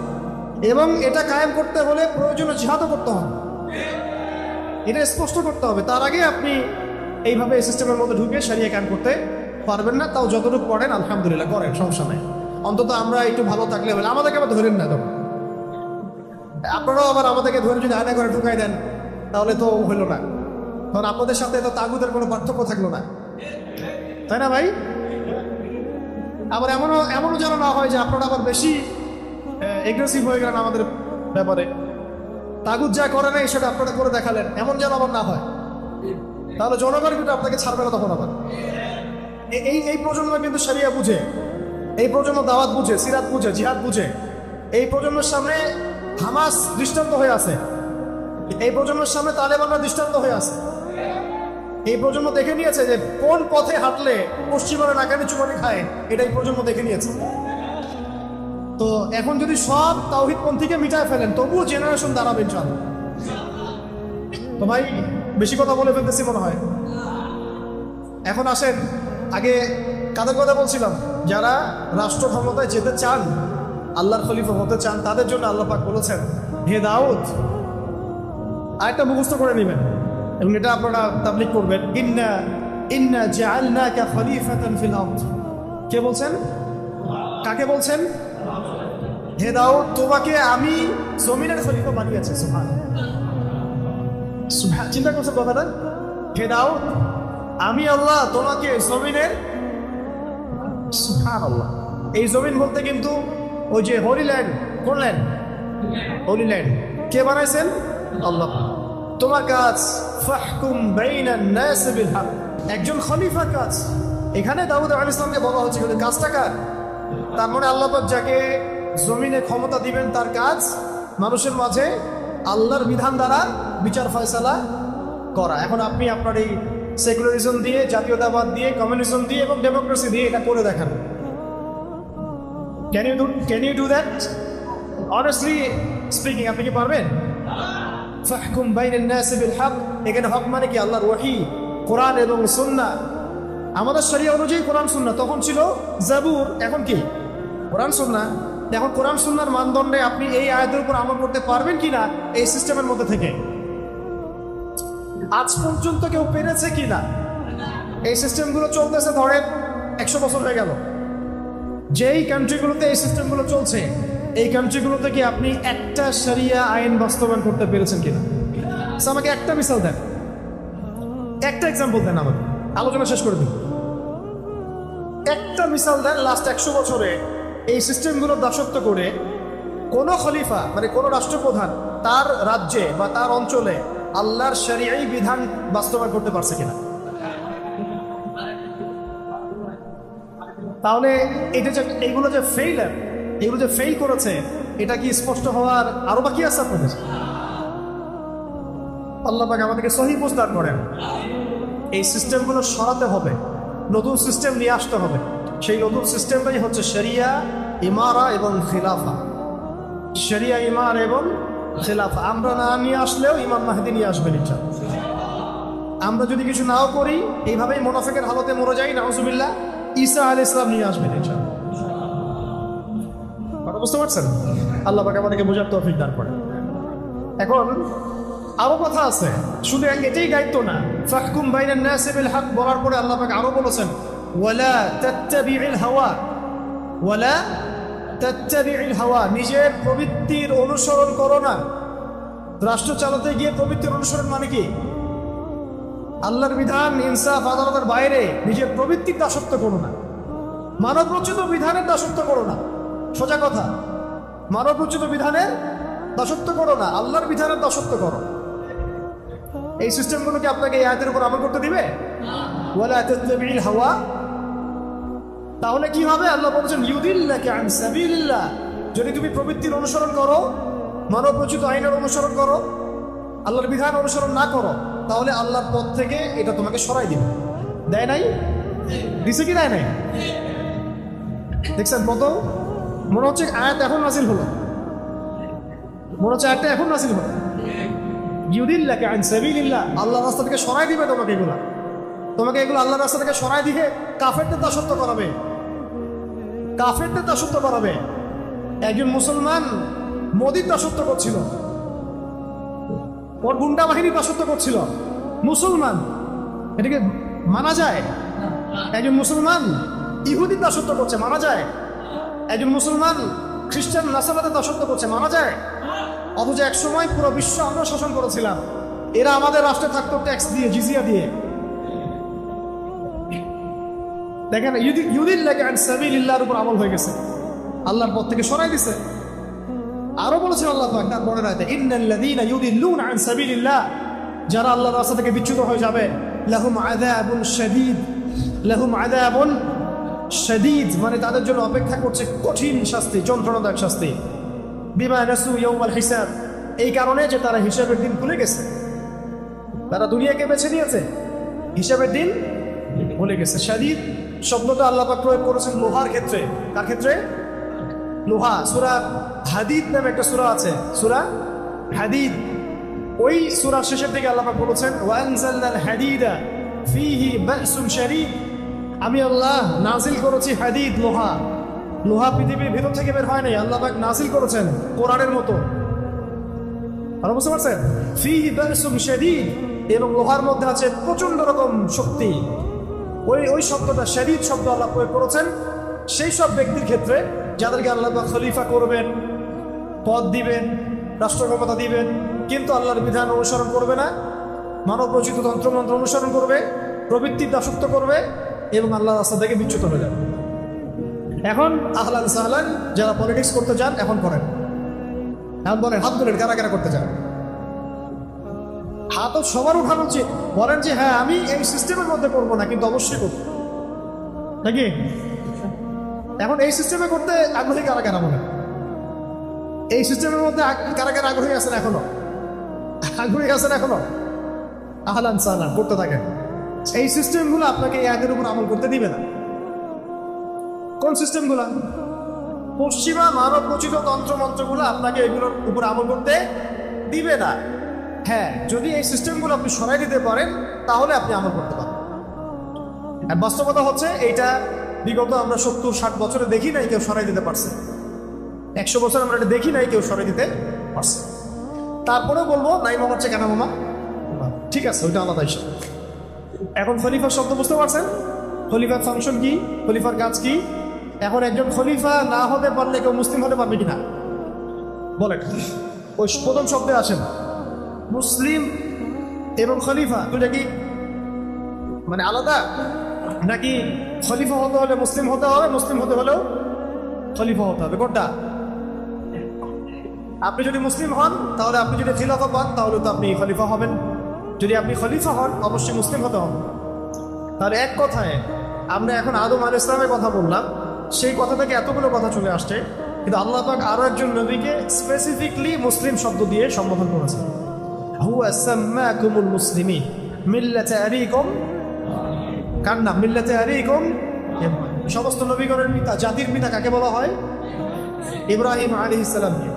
এবং এটা কায়েম করতে হলে প্রয়োজনীয় জিহাদও করতে হবে, এটা স্পষ্ট করতে হবে। তার আগে আপনি এইভাবে এই সিস্টেমের মধ্যে ঢুকে শরিয়া কায়েম করতে পারবেন না। তাও যতটুকু পড়েন আলহামদুলিল্লাহ করেন, সমস্যা নাই। অন্তত আমরা একটু ভালো থাকলে হলে, আমাদেরকে আবার ধরেন না তখন। আপনারাও আবার আমাদেরকে ধরে যদি আয়না করে ঢুকাই দেন তাহলে তো হইল না, কারণ আপনাদের সাথে তো তাগুদের কোনো পার্থক্য থাকলো না, তাই না ভাই? আবার এমনও যেন না হয় যে আপনারা আবার বেশি এগ্রেসিভ হয়ে গেলেন আমাদের ব্যাপারে, তাগুদ যা করে নাই সেটা আপনারা করে দেখালেন, এমন যেন আবার না হয়। তাহলে জনগণ কিন্তু আপনাকে ছাড়বে না তখন আবার। এই প্রজন্ম কিন্তু শরিয়া বুঝে, এই প্রজন্ম দাওয়াত বুঝে, সিরাত বুঝে, জিহাদ বুঝে। এই প্রজন্মের সামনে হামাস দৃষ্টান্ত হয়ে আছে, এই প্রজন্মের সামনে তালেবানরা দৃষ্টান্ত হয়ে আছে। এই প্রজন্ম দেখে নিয়েছে যে কোন পথে হাঁটলে পশ্চিমারা নাকানি চুমানি খায়, এটা এই প্রজন্ম দেখে নিয়েছে। তো এখন যদি সব তাওহীদপন্থীকে মিটায় ফেলেন তবুও জেনারেশন দাঁড়াবে ইনশাআল্লাহ। তো ভাই বেশি কথা বলে ফেলতেছি মনে হয়। এখন আসেন, আগে কাদের কথা বলছিলাম? যারা রাষ্ট্র ক্ষমতায় যেতে চান, আল্লাহর খলিফা হতে চান, তাদের জন্য আল্লাহ পাক বলেছেন, হে দাউদ, আয়াতটা মুখস্থ করে নেবেন এবং এটা আপনারা তাবলীগ করবেন। ইন্না জাআলনাকা খলিফাতান ফিল আরদ। কে বলছেন? কাকে বলছেন? হে দাউদ, তোমাকে আমি জমিনের খলিফা বানিয়েছি। সুবহান, চিন্তা করছেন কথাটা? হে দাউদ, আমি আল্লাহ তোমাকে জমিনের, সুবহানাল্লাহ। এই জমিন বলতে কিন্তু ওই যে হোলি ল্যান্ড, কোন ল্যান্ড? Holy land. কে বানাইছেন? আল্লাহ। তোমার কাজ ফাহকুম বাইনান নাস বিল হক, একজন খলিফার কাজ। এখানে দাউদ আলাইহিস সালামকে বলা হচ্ছে কিন্তু কাজটা কার? তার মানে আল্লাহ পাক যাকে জমিনে ক্ষমতা দিবেন তার কাজ মানুষের মাঝে আল্লাহর বিধান দ্বারা বিচার ফয়সালা করা। এখন আপনি আপনার এই সেকুলারিজম দিয়ে, জাতীয়তাবাদ দিয়ে, কমিউনিজম দিয়ে এবং ডেমোক্রেসি দিয়ে এটা করে দেখান। Can you do that? Honestly speaking আপনি কি পারবেন? ফাহকুম বাইনান নাস বিল হক, এখানে হক মানে কি? আল্লাহর ওহী, কোরআন এবং সুন্নাহ। আমাদের শরিয়া অনুযায়ী কোরআন সুন্নাহ, তখন ছিল জাবুর, এখন কি? কোরআন সুন্নাহ। এখন কোরআন সুন্নাহর মানদণ্ডে আপনি এই আয়াতের উপর আমল করতে পারবেন কিনা এই সিস্টেমের মধ্যে থেকে? আজ পর্যন্ত কেউ পেরেছে কিনা? এই সিস্টেমগুলো চলতেছে ধরেন 100 বছর হয়ে গেল। যেই কান্ট্রিগুলোতে এই সিস্টেমগুলো চলছে, এই কান্ট্রিগুলোতে কি আপনি একটা শরিয়া আইন বাস্তবায়ন করতে পেরেছেন কিনা? আমাকে একটা মিসাল দেন, একটা এক্সাম্পল দেন, আমাকে আলোচনা শেষ করে দিন। একটা মিসাল দেন লাস্ট 100 বছরে এই সিস্টেমগুলোর দাসত্ব করে কোন খলিফা মানে কোন রাষ্ট্রপ্রধান তার রাজ্যে বা তার অঞ্চলে আল্লাহর শরীয়ী বিধান বাস্তবায়ন করতে পারছে কিনা? তাহলে এটা যে এইগুলো যে এগুলো যে ফেল করেছে, এটা কি স্পষ্ট হওয়ার আরো বাকি আছে আপনাদের? আল্লাহ পাক আমাদেরকে সহিহ বুঝ দান করেন। এই সিস্টেমগুলো সরাতে হবে, নতুন সিস্টেম নিয়ে আসতে হবে। সেই নতুন সিস্টেমটাই হচ্ছে শরিয়া, ইমারা এবং খিলাফা। শরিয়া, ইমার এবং খিলাফা আমরা না নিয়ে আসলেও ইমাম মাহদী নিয়ে আসবেন ইনশাআল্লাহ। আমরা যদি কিছু নাও করি, এইভাবেই মুনাফিকের হালতে মরে যাই, নাউজুবিল্লাহ, ঈসা আলাইহিস সালাম নিয়ে আসবেন ইনশাআল্লাহ। কথা বুঝতে পারছেন? আল্লাহ পাক আমাদেরকে বোঝার তৌফিক দান করেন। এখন আরো কথা আছে, শুধু এটাই দায়িত্ব না। ফাহকুম বাইনান নাস বিল হক বলার পরে আল্লাহ পাক আরো বলেছেন, ওয়ালা তাত্তাবিউল হাওয়া, ওয়ালা তাত্তাবিউল হাওয়া, নিজের প্রবৃত্তির অনুসরণ করো না। রাষ্ট্র চালাতে গিয়ে প্রবৃত্তির অনুসরণ মানে কি? আল্লাহর বিধান, ইনসাফ, আদালতের বাইরে নিজের প্রবৃত্তির দাসত্ব করো না। মানব রচিত বিধানের দাসত্ব করো না। সোজা কথা, মানব রচিত বিধানের দাসত্ব করো না, আল্লাহর বিধানের দাসত্ব করো। এই সিস্টেমগুলো কি আপনাকে এই আয়াতের উপর আমল করতে দিবে? ওয়ালা তাত্তাবিউল হাওয়া। তাহলে কি হবে? আল্লাহ বলেছেন, ইউদিল্লাকা আন সাবিলিল্লাহ। যদি তুমি প্রবৃত্তির অনুসরণ করো, মানব রচিত আইনের অনুসরণ করো, আল্লাহর বিধান অনুসরণ না করো, তাহলে আল্লাহর পথ থেকে এটা তোমাকে সরাই দিবে। দেয় নাই? দিছে কি দেয় নাই? দেখছেন কত? মনে হচ্ছে আয়াত এখন নাজিল হলো, মনে হচ্ছে আয়াতটা এখন নাজিল হলো। ইউদিল্লাকা আন সাবিলিল্লাহ, আল্লাহর রাস্তা থেকে সরাই দিবে তোমাকে এগুলো আল্লাহর রাস্তা থেকে সরাই দিয়ে কাফেরদের দাসত্ব করাবে, কাফেরদের দাসত্ব করাবে। একজন মুসলমান মোদির দাসত্ব করছিল, ওর গুন্ডা বাহিনীর দাসত্ব করছিল, মুসলমান, এটাকে মানা যায়? একজন মুসলমান ইহুদির দাসত্ব করছে, মানা যায়? একজন মুসলমান খ্রিস্টান নাসারাদের দাসত্ব করছে, মানা যায়? অথচ এক সময় পুরো বিশ্ব আমরা শাসন করেছিলাম, এরা আমাদের রাষ্ট্রে থাকতো ট্যাক্স দিয়ে, জিজিয়া দিয়ে। দেখেন ইউদিল্লাকা আন সাবিলিল্লাহর উপর আমল হয়ে গেছে, আল্লাহর পথ থেকে সরাই দিছে। আরো বলেছেন আল্লাহ পাক বড় রাতে, ইন্নাল্লাযীনা ইউদিল্লুনা আন সাবিলিল্লাহ, যারা আল্লাহর রাস্তা থেকে বিচ্যুত হয়ে যাবে, লাহুম আযাবুন শাদীদ, লাহুম আযাবুন শাদীদ, মানে তাদের জন্য অপেক্ষা করছে কঠিন শাস্তি, যন্ত্রণাদায়ক শাস্তি। বিমা নাসু ইয়াউমাল হিসাব, এই কারণে যে তারা হিসাবের দিন ভুলে গেছে, তারা দুনিয়াকে বেছে নিয়েছে, হিসাবের দিন ভুলে গেছে। শাদীদ শব্দটা আল্লাহ পাক প্রয়োগ করেছেন লোহার ক্ষেত্রে। কার ক্ষেত্রে? লোহা। সূরা হাদিদ নামে একটা সূরা আছে, সূরা হাদিদ। ওই সূরার শেষের দিকে আল্লাহ পাক বলেছেন, ওয়া আনজালনাল হাদিদা ফীহি বা'সুন শাদীদ, আমি আল্লাহ নাজিল করেছি হাদিদ, লোহা। লোহা পৃথিবীর ভিতর থেকে বের হয় নাই, আল্লাহ পাক নাজিল করেছেন কোরআনের মতো। আর বুঝতে পারছেন? ফীহি বা'সুন শাদীদ, এবং লোহার মধ্যে আছে প্রচন্ড রকম শক্তি। ওই শব্দটা শাদীদ শব্দ আল্লাহ প্রয়োগ করেছেন সেই সব ব্যক্তির ক্ষেত্রে যাদেরকে আল্লাহ পাক খলিফা করবেন, পদ দিবেন, রাষ্ট্র ক্ষমতা দিবেন, কিন্তু আল্লাহর বিধান অনুসরণ করবে না, মানব রচিত তন্ত্রমন্ত্র অনুসরণ করবে, প্রবৃত্তির দাসত্ব করবে এবং আল্লাহর রাস্তা থেকে বিচ্যুত হয়ে যাবে। এখন আহলান সাহলান, যারা পলিটিক্স করতে চান এখন করেন, এখন বলেন, হাত তুলেন কারা কারা করতে চান? হাতও সবার উঠানো উচিত। বলেন যে হ্যাঁ আমি এই সিস্টেমের মধ্যে করবো না, কিন্তু অবশ্যই করবো, নাকি? এখন এই সিস্টেমে করতে আগ্রহী কারা কারা? বলেন, এই সিস্টেমের মধ্যে কারা কারা আগ্রহী আছেন? এখনো আগ্রহী আছেন এখনো? আহলান সাহলান, করতে থাকেন। এই সিস্টেমগুলো আপনাকে এই আগের উপর আমল করতে দিবে না। কোন সিস্টেমগুলো? পশ্চিমা মানব রচিত তন্ত্রমন্ত্রগুলো আপনাকে এগুলোর উপর আমল করতে দিবে না। হ্যাঁ, যদি এই সিস্টেমগুলো আপনি সরাই দিতে পারেন তাহলে আপনি আমল করতে পারেন। আর বাস্তবতা হচ্ছে এইটা বিগত আমরা 70-60 বছরে দেখি নাই কেউ সরাই দিতে পারছে, 100 বছর আমরা এটা দেখি নাই কেউ সরাই দিতে পারছে। তারপরেও বলবো নাই মামা হচ্ছে কেন মামা? ঠিক আছে, ওইটা আলাদা হিসাব। এখন খলিফার শব্দ বুঝতে পারছেন? খলিফার ফাংশন কি, খলিফার কাজ কি? এখন একজন খলিফা না হতে পারলে কেউ মুসলিম হতে পারবে কিনা বলেন? ওই প্রথম শব্দে আসেন, মুসলিম এবং খলিফা দুইটা কি মানে আলাদা? নাকি খলিফা হতে হলে মুসলিম হতে হবে, মুসলিম হতে হলেও খলিফা হতে হবে? কোনটা? আপনি যদি মুসলিম হন তাহলে আপনি যদি খিলাফা পান তাহলে তো আপনি খলিফা হবেন, যদি আপনি খলিফা হন অবশ্যই মুসলিম হতে হবে। তাহলে এক কথায় আমরা এখন আদম আলাইহিস সালামের কথা বললাম, সেই কথা থেকে এতগুলো কথা চলে আসছে, কিন্তু আল্লাহ পাক আরো একজন নবীকে স্পেসিফিকলি মুসলিম শব্দ দিয়ে সম্বোধন করেছেন। হুয়া সাম্মাকুমুল মুসলিমিন মিল্লাতা আবিকুম, কার নাম? মিল্লাতা আবিকুম। সমস্ত নবীগণের পিতা, জাতির পিতা কাকে বলা হয়? ইব্রাহিম আলাইহিস সালামকে।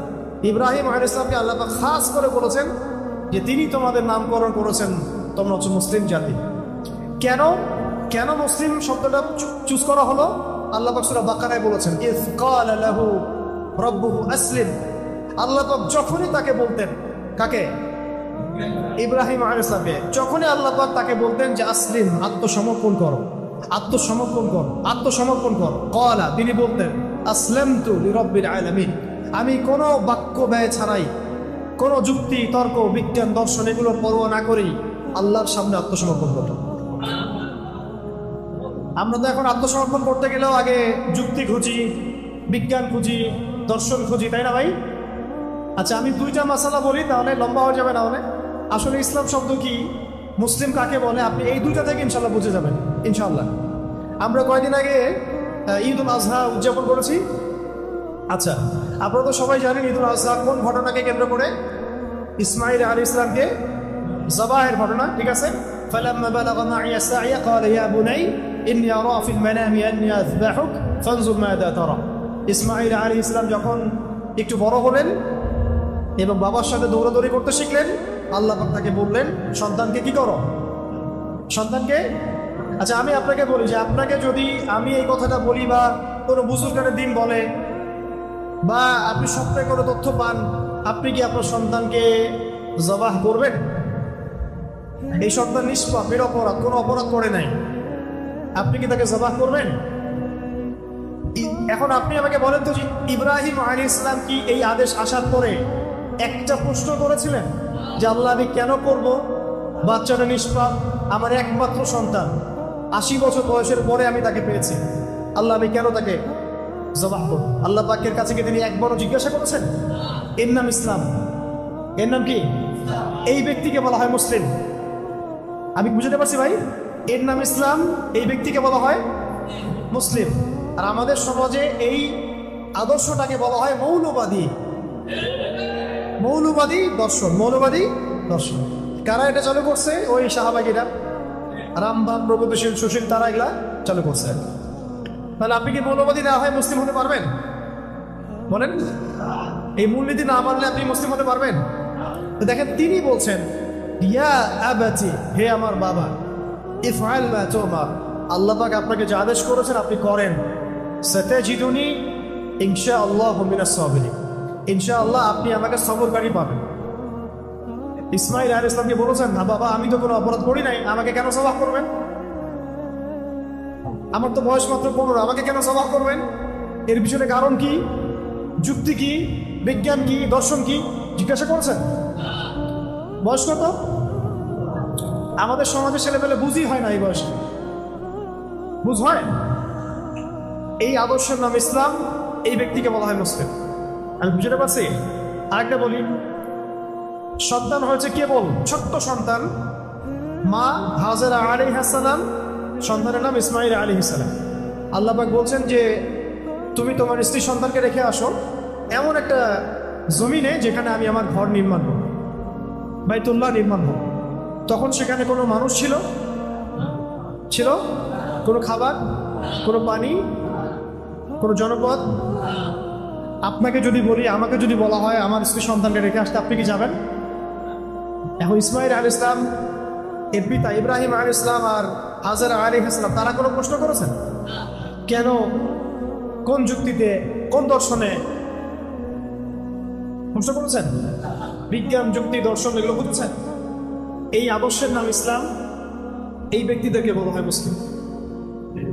ইব্রাহিম আলাইহিস সালামকে আল্লাহ পাক খাস করে বলেছেন যে তিনি তোমাদের নামকরণ করেছেন, তোমরা হচ্ছে মুসলিম জাতি। কেন কেন মুসলিম শব্দটা চুজ করা হলো? আল্লাহ পাক সূরা বাকারায় বলেছেন, ইয ক্বালা লাহু রাব্বুহু আসলিম। আল্লাহ পাক যখনই তাকে বলতেন, কাকে? ইব্রাহিম আলাইহিস সালামকে। যখনই আল্লাহ পাক তাকে বলতেন যে আসলিম, আত্মসমর্পণ করো, আত্মসমর্পণ করো, আত্মসমর্পণ করো, ক্বালা, তিনি বলতেন আসলামতু লিরাব্বিল আলামিন, আমি কোনো বাক্য ব্যয় ছাড়াই, কোনো যুক্তি তর্ক বিজ্ঞান দর্শন এগুলোর পরোয়া না করেই আল্লাহর সামনে আত্মসমর্পণ করতাম। আমরা তো এখন আত্মসমর্পণ করতে গেলেও আগে যুক্তি খুঁজি, বিজ্ঞান খুঁজি, দর্শন খুঁজি, তাই না ভাই? আচ্ছা, আমি দুইটা মাসালা বলি, তাহলে লম্বা হয়ে যাবে না হলে। আসলে ইসলাম শব্দ কি, মুসলিম কাকে বলে, আপনি এই দুইটা থেকে ইনশাল্লাহ বুঝে যাবেন ইনশাল্লাহ। আমরা কয়েকদিন আগে ঈদ উল আজহা উদযাপন করেছি। আচ্ছা, আপনারা তো সবাই জানেন ঈদ উল আজহা কোন ঘটনাকে কেন্দ্র করে? ইসমাঈল আলাইহিস সালামকে জবাহের ঘটনা, ঠিক আছে? ফালাম্মা বালাগা মা'ইয়া সা'য়া ক্বালা ইয়া বুনাই ইন্নী আরা ফিল মানামি আন্নী আযবাহুক ফানজুর মাযা তারা। ইসমাঈল আলাইহিস সালাম যখন একটু বড় হলেন এবং বাবার সাথে দৌড়াদৌড়ি করতে শিখলেন, আল্লাহ পাক তাকে বললেন সন্তানকে কি করো, সন্তানকে। আচ্ছা আমি আপনাকে বলি যে আপনাকে যদি আমি এই কথাটা বলি বা কোনো বুজুর্গের দিন বলে বা আপনি স্বপ্নে কোনো তথ্য পান, আপনি কি আপনার সন্তানকে জবাহ করবেন? এই সন্তান নিষ্পাপ, নিরপরাধ, কোনো অপরাধ করে নাই, আপনি কি তাকে জবাহ করবেন? এখন আপনি আমাকে বলেন তো যে ইব্রাহিম আলাইহিস সালাম কি এই আদেশ আসার পরে একটা প্রশ্ন করেছিলেন যে আল্লাহ আমি কেন করব, বাচ্চাটা নিষ্পাপ, আমার একমাত্র সন্তান, 80 বছর বয়সের পরে আমি তাকে পেয়েছি, আল্লাহ আমি কেন তাকে জবাহ করব? আল্লাহ পাকের কাছে কি তিনি একবারও জিজ্ঞাসা করেছেন? এর নাম ইসলাম, এর নাম কি? এই ব্যক্তিকে বলা হয় মুসলিম। আমি বুঝতে পারছি ভাই, এর নাম ইসলাম, এই ব্যক্তিকে বলা হয় মুসলিম। আর আমাদের সমাজে এই আদর্শটাকে বলা হয় মৌলবাদী, মৌলবাদী দর্শন, মৌলবাদী দর্শন। কারা এটা চালু করছে? ওই সাহাবাগীরা, রামবাম, প্রগতিশীল, সুশীল, তারা এগুলা চালু করছে। তাহলে আপনি কি মৌলবাদী না হয় মুসলিম হতে পারবেন? বলেন, এই মূলনীতি না মানলে আপনি মুসলিম হতে পারবেন? তো দেখেন তিনি বলছেন ইয়া আবাতি, হে আমার বাবা, ইফআল মা তুমার, আল্লাহ পাক আপনাকে যা আদেশ করেছেন আপনি করেন। সাতাজিদুনি ইনশাআল্লাহু মিনাস সাবিরিন, ইনশাআল্লাহ আপনি আমাকে সবরকারী পাবেন। ইসমাঈল আলাইহিস সালামকে বলেছেন না বাবা আমি তো কোনো অপরাধ করি নাই, আমাকে কেন জবাহ করবেন? আমার তো বয়স মাত্র 15, আমাকে কেন জবাহ করবেন? এর পিছনে কারণ কি, যুক্তি কি, বিজ্ঞান কি, দর্শন কি জিজ্ঞাসা করছেন? বয়স কত? আমাদের সমাজে ছেলেপেলে বুঝই হয় না, এই বয়সে বুঝ হয়। এই আদর্শের নাম ইসলাম, এই ব্যক্তিকে বলা হয় মুসলিম। আমি বুঝতে পারছি। আরেকটা বলি, সন্তান হয়েছে কেবল ছোট্ট সন্তান, মা হাজেরা আলাইহিস সালাম, সন্তানের নাম ইসমাঈল আলাইহিস সালাম। আল্লাহ পাক বলছেন যে তুমি তোমার স্ত্রী সন্তানকে রেখে আসো এমন একটা জমিনে যেখানে আমি আমার ঘর নির্মাণ করব, বাইতুল্লাহ নির্মাণ করব। তখন সেখানে কোনো মানুষ ছিল? ছিল? কোনো খাবার, কোনো পানি, কোনো জনপদ? আপনাকে যদি বলি, আমাকে যদি বলা হয় আমার স্ত্রী সন্তানকে রেখে আসতে, আপনি কি যাবেন? এখন ইসমাঈল আলাইহিস সালাম এর পিতা ইব্রাহিম আলাইহিস সালাম আর হাজেরা আলাইহিস সালাম তারা কোনো প্রশ্ন করেছেন? কেন, কোন যুক্তিতে, কোন দর্শনে প্রশ্ন করেছেন? বিজ্ঞান, যুক্তি, দর্শন এগুলো বুঝেছেন? এই আদর্শের নাম ইসলাম, এই ব্যক্তিদেরকে বলা হয় মুসলিম।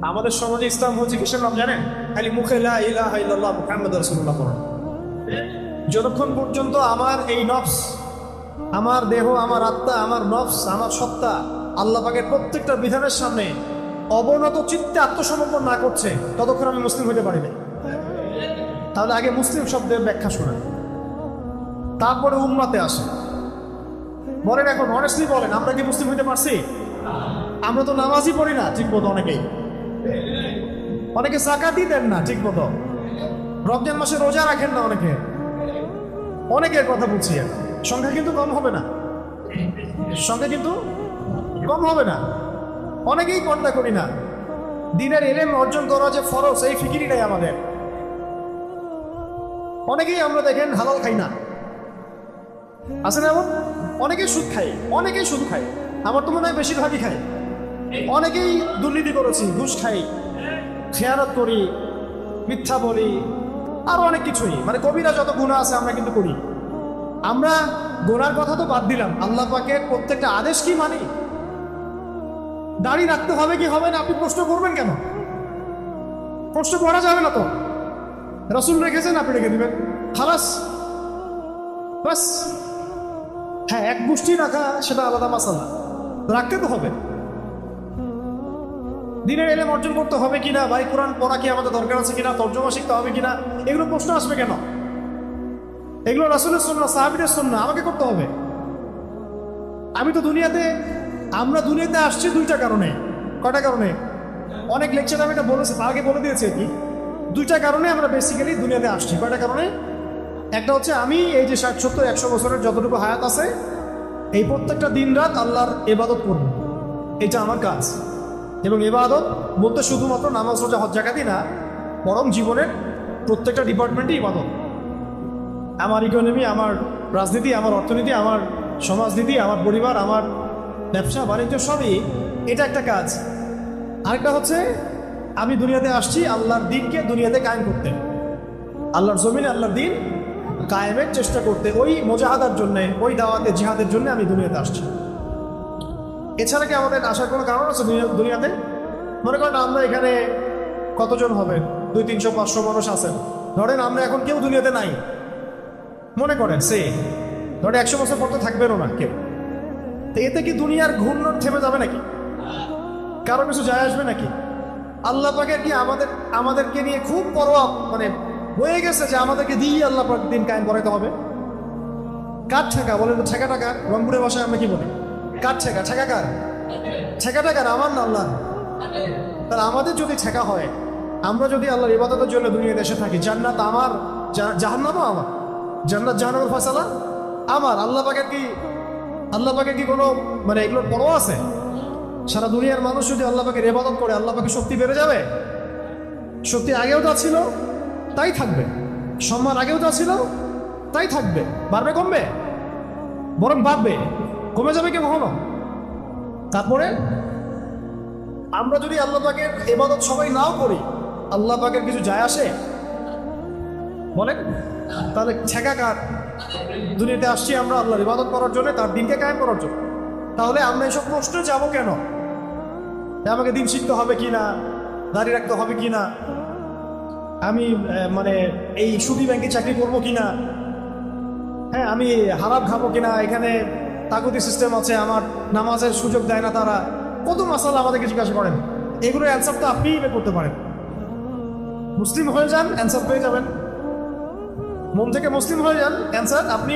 আমাদের সমাজে ইসলাম হচ্ছে কিসের নাম জানেন? খালি মুখে লা ইলাহা ইল্লাল্লাহ মুহাম্মাদুর রাসূলুল্লাহ পড়া। যতক্ষণ পর্যন্ত আমার এই নফস, আমার দেহ, আমার আত্মা, আমার নফস, আমার সত্তা আল্লাহ পাকের প্রত্যেকটা বিধানের সামনে অবনত চিত্তে আত্মসমর্পণ না করছে, ততক্ষণ আমি মুসলিম হতে পারি না। তাহলে আগে মুসলিম শব্দের ব্যাখ্যা শোনেন, তারপরে উম্মাতে আসে। বলেন এখন অনেস্টলি বলেন, আমরা কি মুসলিম হতে পারছি? আমরা তো নামাজই পড়ি না ঠিক মতো, অনেকে যাকাতই দেন না ঠিক মতো, রমজান মাসে রোজা রাখেন না অনেকে, অনেকের কথা বলছি। সংখ্যা কিন্তু কম হবে না, সংখ্যা কিন্তু কম হবে না। অনেকেই পর্দা করি না, দিনের ইলম অর্জন করা যে ফরজ এই ফিকিরই নাই আমাদের। অনেকেই আমরা দেখেন হালাল খাই না, আছে না? এমন অনেকেই সুদ খাই, অনেকেই সুদ খাই, আমার তো মনে হয় বেশিরভাগই খাই। অনেকেই দুর্নীতি করেছি, ঘুষ খাই, খেয়ানত করি, মিথ্যা বলি, আরো অনেক কিছুই, মানে কবিরা যত গুনাহ আছে আমরা কিন্তু করি। আমরা গোনার কথা তো বাদ দিলাম, আল্লাহ পাকের প্রত্যেকটা আদেশ কি মানি? দাড়ি রাখতে হবে কি হবে না আপনি প্রশ্ন করবেন কেন? প্রশ্ন করা যাবে না তো, রাসূল রেখেছেন আপনি রেখে দিবেন, খালাস, বাস। হ্যাঁ, এক গোষ্ঠী রাখা সেটা আলাদা মাসালা, রাখতে তো হবে। দিনের ইলম অর্জন করতে হবে কিনা, ভাই কোরআন পড়া কি আমাদের দরকার আছে কিনা, তর্জমা শিখতে হবে কিনা, এগুলো প্রশ্ন আসবে কেন? এগুলো রাসূলের সুন্নাহ, সাহাবীদের সুন্নাহ, আমাকে করতে হবে। আমি তো আমরা দুনিয়াতে আসছি দুইটা কারণে। কয়টা কারণে? অনেক লেকচার আমি এটা বলেছি, আগে বলে দিয়েছি কি, দুইটা কারণে আমরা বেসিক্যালি দুনিয়াতে আসছি। কয়টা কারণে? একটা হচ্ছে আমি এই যে 60, 70, 100 বছরের যতটুকু হায়াত আছে এই প্রত্যেকটা দিন রাত আল্লাহর ইবাদত করব, এটা আমার কাজ। এবং ইবাদত বলতে শুধুমাত্র নামাজ, রোজা, হজ, যাকাতই না, বরং জীবনের প্রত্যেকটা ডিপার্টমেন্টই ইবাদত। আমার ইকোনমি, আমার রাজনীতি, আমার অর্থনীতি, আমার সমাজনীতি, আমার পরিবার, আমার ব্যবসা বাণিজ্য, সবই এটা একটা কাজ। আরেকটা হচ্ছে আমি দুনিয়াতে আসছি আল্লাহর দিনকে দুনিয়াতে কায়েম করতে, আল্লাহর জমিনে আল্লাহর দিন কায়েমের চেষ্টা করতে, ওই মুজাহাদার জন্য, ওই দাওয়াতে জিহাদের জন্য আমি দুনিয়াতে আসছি। এছাড়া কি আমাদের আসার কোনো কারণ আছে দুনিয়াতে? মনে করেন আমরা এখানে কতজন হবে, 200, 300, 500 মানুষ আছেন। ধরেন আমরা এখন কেউ দুনিয়াতে নাই, মনে করেন ধরেন 100 বছর পর তো থাকবেনও না কেউ। তো এতে কি দুনিয়ার ঘূর্ণন থেমে যাবে নাকি? কারো কিছু যায় আসবে নাকি? আল্লাহ পাকের কি আমাদেরকে নিয়ে খুব পরোয়া মানে হয়ে গেছে যে আমাদেরকে দিয়ে আল্লাহ পাক দিন কায়েম করাইতে হবে? কার ঠেকা বলেন তো? ঠেকা টাকার রংপুরের ভাষায় আমরা কি বলি? কার ঠেকা? ঠেকা কার? ঠেকা টাকার, আমার না আল্লাহ। তাহলে আমাদের যদি ঠেকা হয়, আমরা যদি আল্লাহর ইবাদতের জন্য দুনিয়াতে এসে থাকি, জান্নাত আমার, জাহান্নামও আমার, জান্নাত জাহান্নামের ফয়সালা আমার। আল্লাহ পাকের কি কোনো মানে এগুলোর পরোয়া আছে? সারা দুনিয়ার মানুষ যদি আল্লাহ পাকের ইবাদত করে, আল্লাহ পাকের শক্তি বেড়ে যাবে। শক্তি আগেও যা ছিল তাই থাকবে, সম্মান আগেও যা ছিল তাই থাকবে, বাড়বে কমবে? বরং বাড়বে, কমে যাবে কি কখনো? তারপরে আমরা যদি আল্লাহ পাকের ইবাদত সবাই নাও করি, আল্লাহ পাকের কিছু যায় আসে বলেন? তাহলে ঠেকা কার? দুনিয়াতে আসছি আমরা আল্লাহর ইবাদত করার জন্য, তার দিনকে কায়েম করার জন্য। তাহলে আমরা এসব প্রশ্নে যাবো কেন? আমাকে দিন শিখতে হবে কিনা, দাঁড়িয়ে রাখতে হবে কিনা, আমি মানে এই সুদী ব্যাংকে চাকরি করবো কিনা, হ্যাঁ আমি হারাম খাবো কিনা, এখানে তাগুতি সিস্টেম আছে, আমার নামাজের সুযোগ দেয় না তারা, কত মাসালা আমাদেরকে জিজ্ঞাসা করেন। এগুলোর অ্যান্সার তো আপনিই বের করতে পারেন। মুসলিম হয়ে যান, অ্যান্সার পেয়ে যাবেন। মন থেকে মুসলিম হয়ে যান, অ্যান্সার আপনি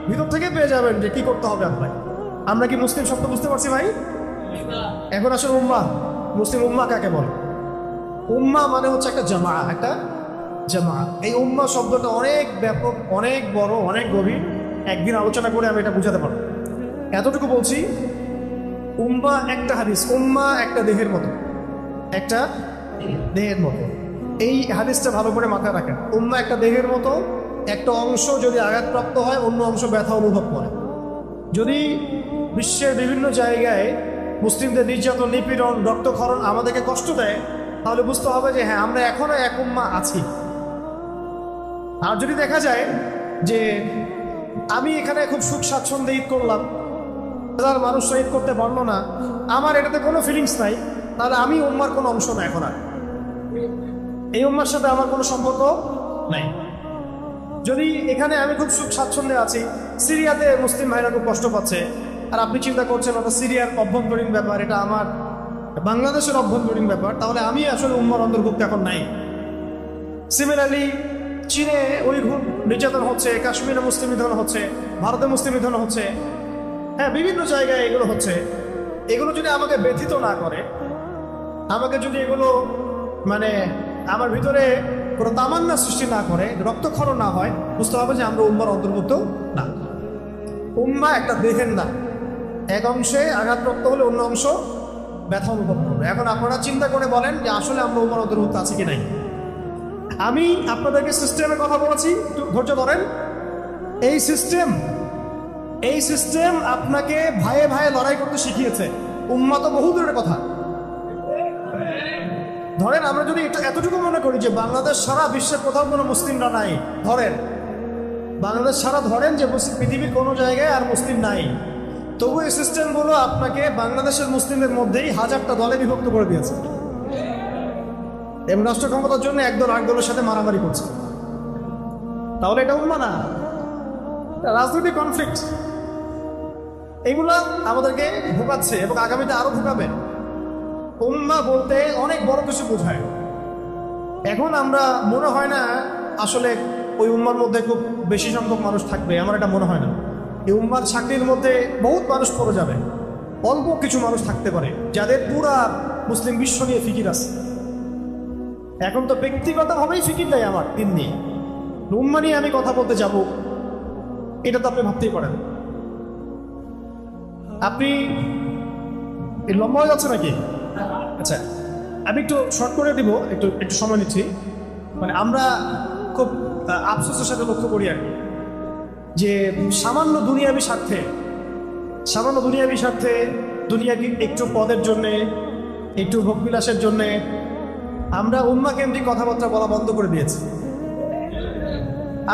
ভিতর থেকে পেয়ে যাবেন যে কি করতে হবে আপনাকে। আমরা কি মুসলিম শব্দ বুঝতে পারছি ভাই? এখন আসলে উম্মাহ, মুসলিম উম্মাহ কাকে বলে? উম্মাহ মানে হচ্ছে একটা জামা, একটা জামা। এই উম্মাহ শব্দটা অনেক ব্যাপক, অনেক বড়, অনেক গভীর। একদিন আলোচনা করে আমি এটা বুঝাতে পারবো। এতটুকু বলছি, উম্মাহ একটা হাদিস, উম্মাহ একটা দেহের মতো, একটা দেহের মতো। এই হাদিসটা ভালো করে মাথায় রাখেন। উম্মাহ একটা দেহের মতো, একটা অংশ যদি আঘাতপ্রাপ্ত হয় অন্য অংশ ব্যথা অনুভব করে। যদি বিশ্বের বিভিন্ন জায়গায় মুসলিমদের নির্যাতন, নিপীড়ন, রক্তক্ষরণ আমাদেরকে কষ্ট দেয়, তাহলে বুঝতে হবে যে হ্যাঁ আমরা এখনো এক উম্মাহ আছি। আর যদি দেখা যায় যে আমি এখানে খুব সুখ স্বাচ্ছন্দ্যে ঈদ করলাম, হাজার মানুষ ঈদ করতে পারলো না, আমার এটাতে কোনো ফিলিংস নাই, তাহলে আমি উম্মার কোনো অংশ না। এখন আর এই উম্মার সাথে আমার কোনো সম্পর্ক নাই। যদি এখানে আমি খুব সুখ স্বাচ্ছন্দ্যে আছি, সিরিয়াতে মুসলিম ভাইরা খুব কষ্ট পাচ্ছে, আর আপনি চিন্তা করছেন ওটা সিরিয়ার অভ্যন্তরীণ ব্যাপার, এটা আমার বাংলাদেশের অভ্যন্তরীণ ব্যাপার, তাহলে আমি আসলে উম্মার অন্তর্ভুক্ত এখন নাই। সিমিলারলি চীনে উইঘুর নির্যাতন হচ্ছে, কাশ্মীরে মুসলিম নিধন হচ্ছে, ভারতে মুসলিম নিধন হচ্ছে, হ্যাঁ বিভিন্ন জায়গায় এগুলো হচ্ছে। এগুলো যদি আমাকে ব্যথিত না করে, আমাকে যদি এগুলো মানে আমার ভিতরে কোনো তামান্না সৃষ্টি না করে, রক্তক্ষরণ না হয়, বুঝতে হবে যে আমরা উম্মার অন্তর্ভুক্ত না। উম্মা একটা দেহের না, এক অংশে আঘাতপ্রাপ্ত হলে অন্য অংশ ব্যথা অনুভব করবে। এখন আপনারা চিন্তা করে বলেন যে আসলে আমরা উম্মার অন্তর্ভুক্ত আছি কি নাই। আমি আপনাদেরকে সিস্টেমের কথা বলেছি, একটু ধৈর্য ধরেন। এই সিস্টেম আপনাকে ভাইয়ে ভাইয়ে লড়াই করতে শিখিয়েছে। উম্মা তো বহু দূরের কথা। ধরেন আমরা যদি এতটুকু মনে করি যে বাংলাদেশ সারা বিশ্বের কোথাও কোনো মুসলিমরা নাই, ধরেন বাংলাদেশ সারা, ধরেন যে পৃথিবীর কোনো জায়গায় আর মুসলিম নাই, তবু এই সিস্টেমগুলো আপনাকে বাংলাদেশের মুসলিমদের মধ্যেই হাজারটা দলে বিভক্ত করে দিয়েছে এবং রাষ্ট্র ক্ষমতার জন্য একদল আরেক দলের সাথে মারামারি করছে। তাহলে এটা উম্মাহ না, রাজনৈতিক কনফ্লিক্ট। এগুলা আমাদেরকে ভোগাচ্ছে এবং আগামীতে আরো ভোগাবে। উম্মাহ বলতে অনেক বড় কিছু বোঝায়। এখন আমরা মনে হয় না আসলে ওই উম্মার মধ্যে খুব বেশি সংখ্যক মানুষ থাকবে, আমার এটা মনে হয় না। এই উম্মার ছাকরির মধ্যে বহুত মানুষ পড়ে যাবে, অল্প কিছু মানুষ থাকতে পারে যাদের পুরা মুসলিম বিশ্ব নিয়ে ফিকির আছে। এখন তো ব্যক্তিগতভাবেই ফিকির দেয় আমার দিন নিয়ে, উম্মা নিয়ে আমি কথা বলতে যাব, এটা তো আপনি ভাবতেই পারেন। আপনি লম্বা হয়ে যাচ্ছে নাকি? আচ্ছা, আমি একটু শর্ট করে দিব, একটু একটু সময় নিচ্ছি। মানে আমরা খুব আফসোসের সাথে লক্ষ্য করি আর কি, যে সামান্য দুনিয়াবি স্বার্থে দুনিয়াকে একটু পদের জন্যে, একটু ভোগবিলাসের জন্যে আমরা উম্মা কেন্দ্রিক কথাবার্তা বলা বন্ধ করে দিয়েছি।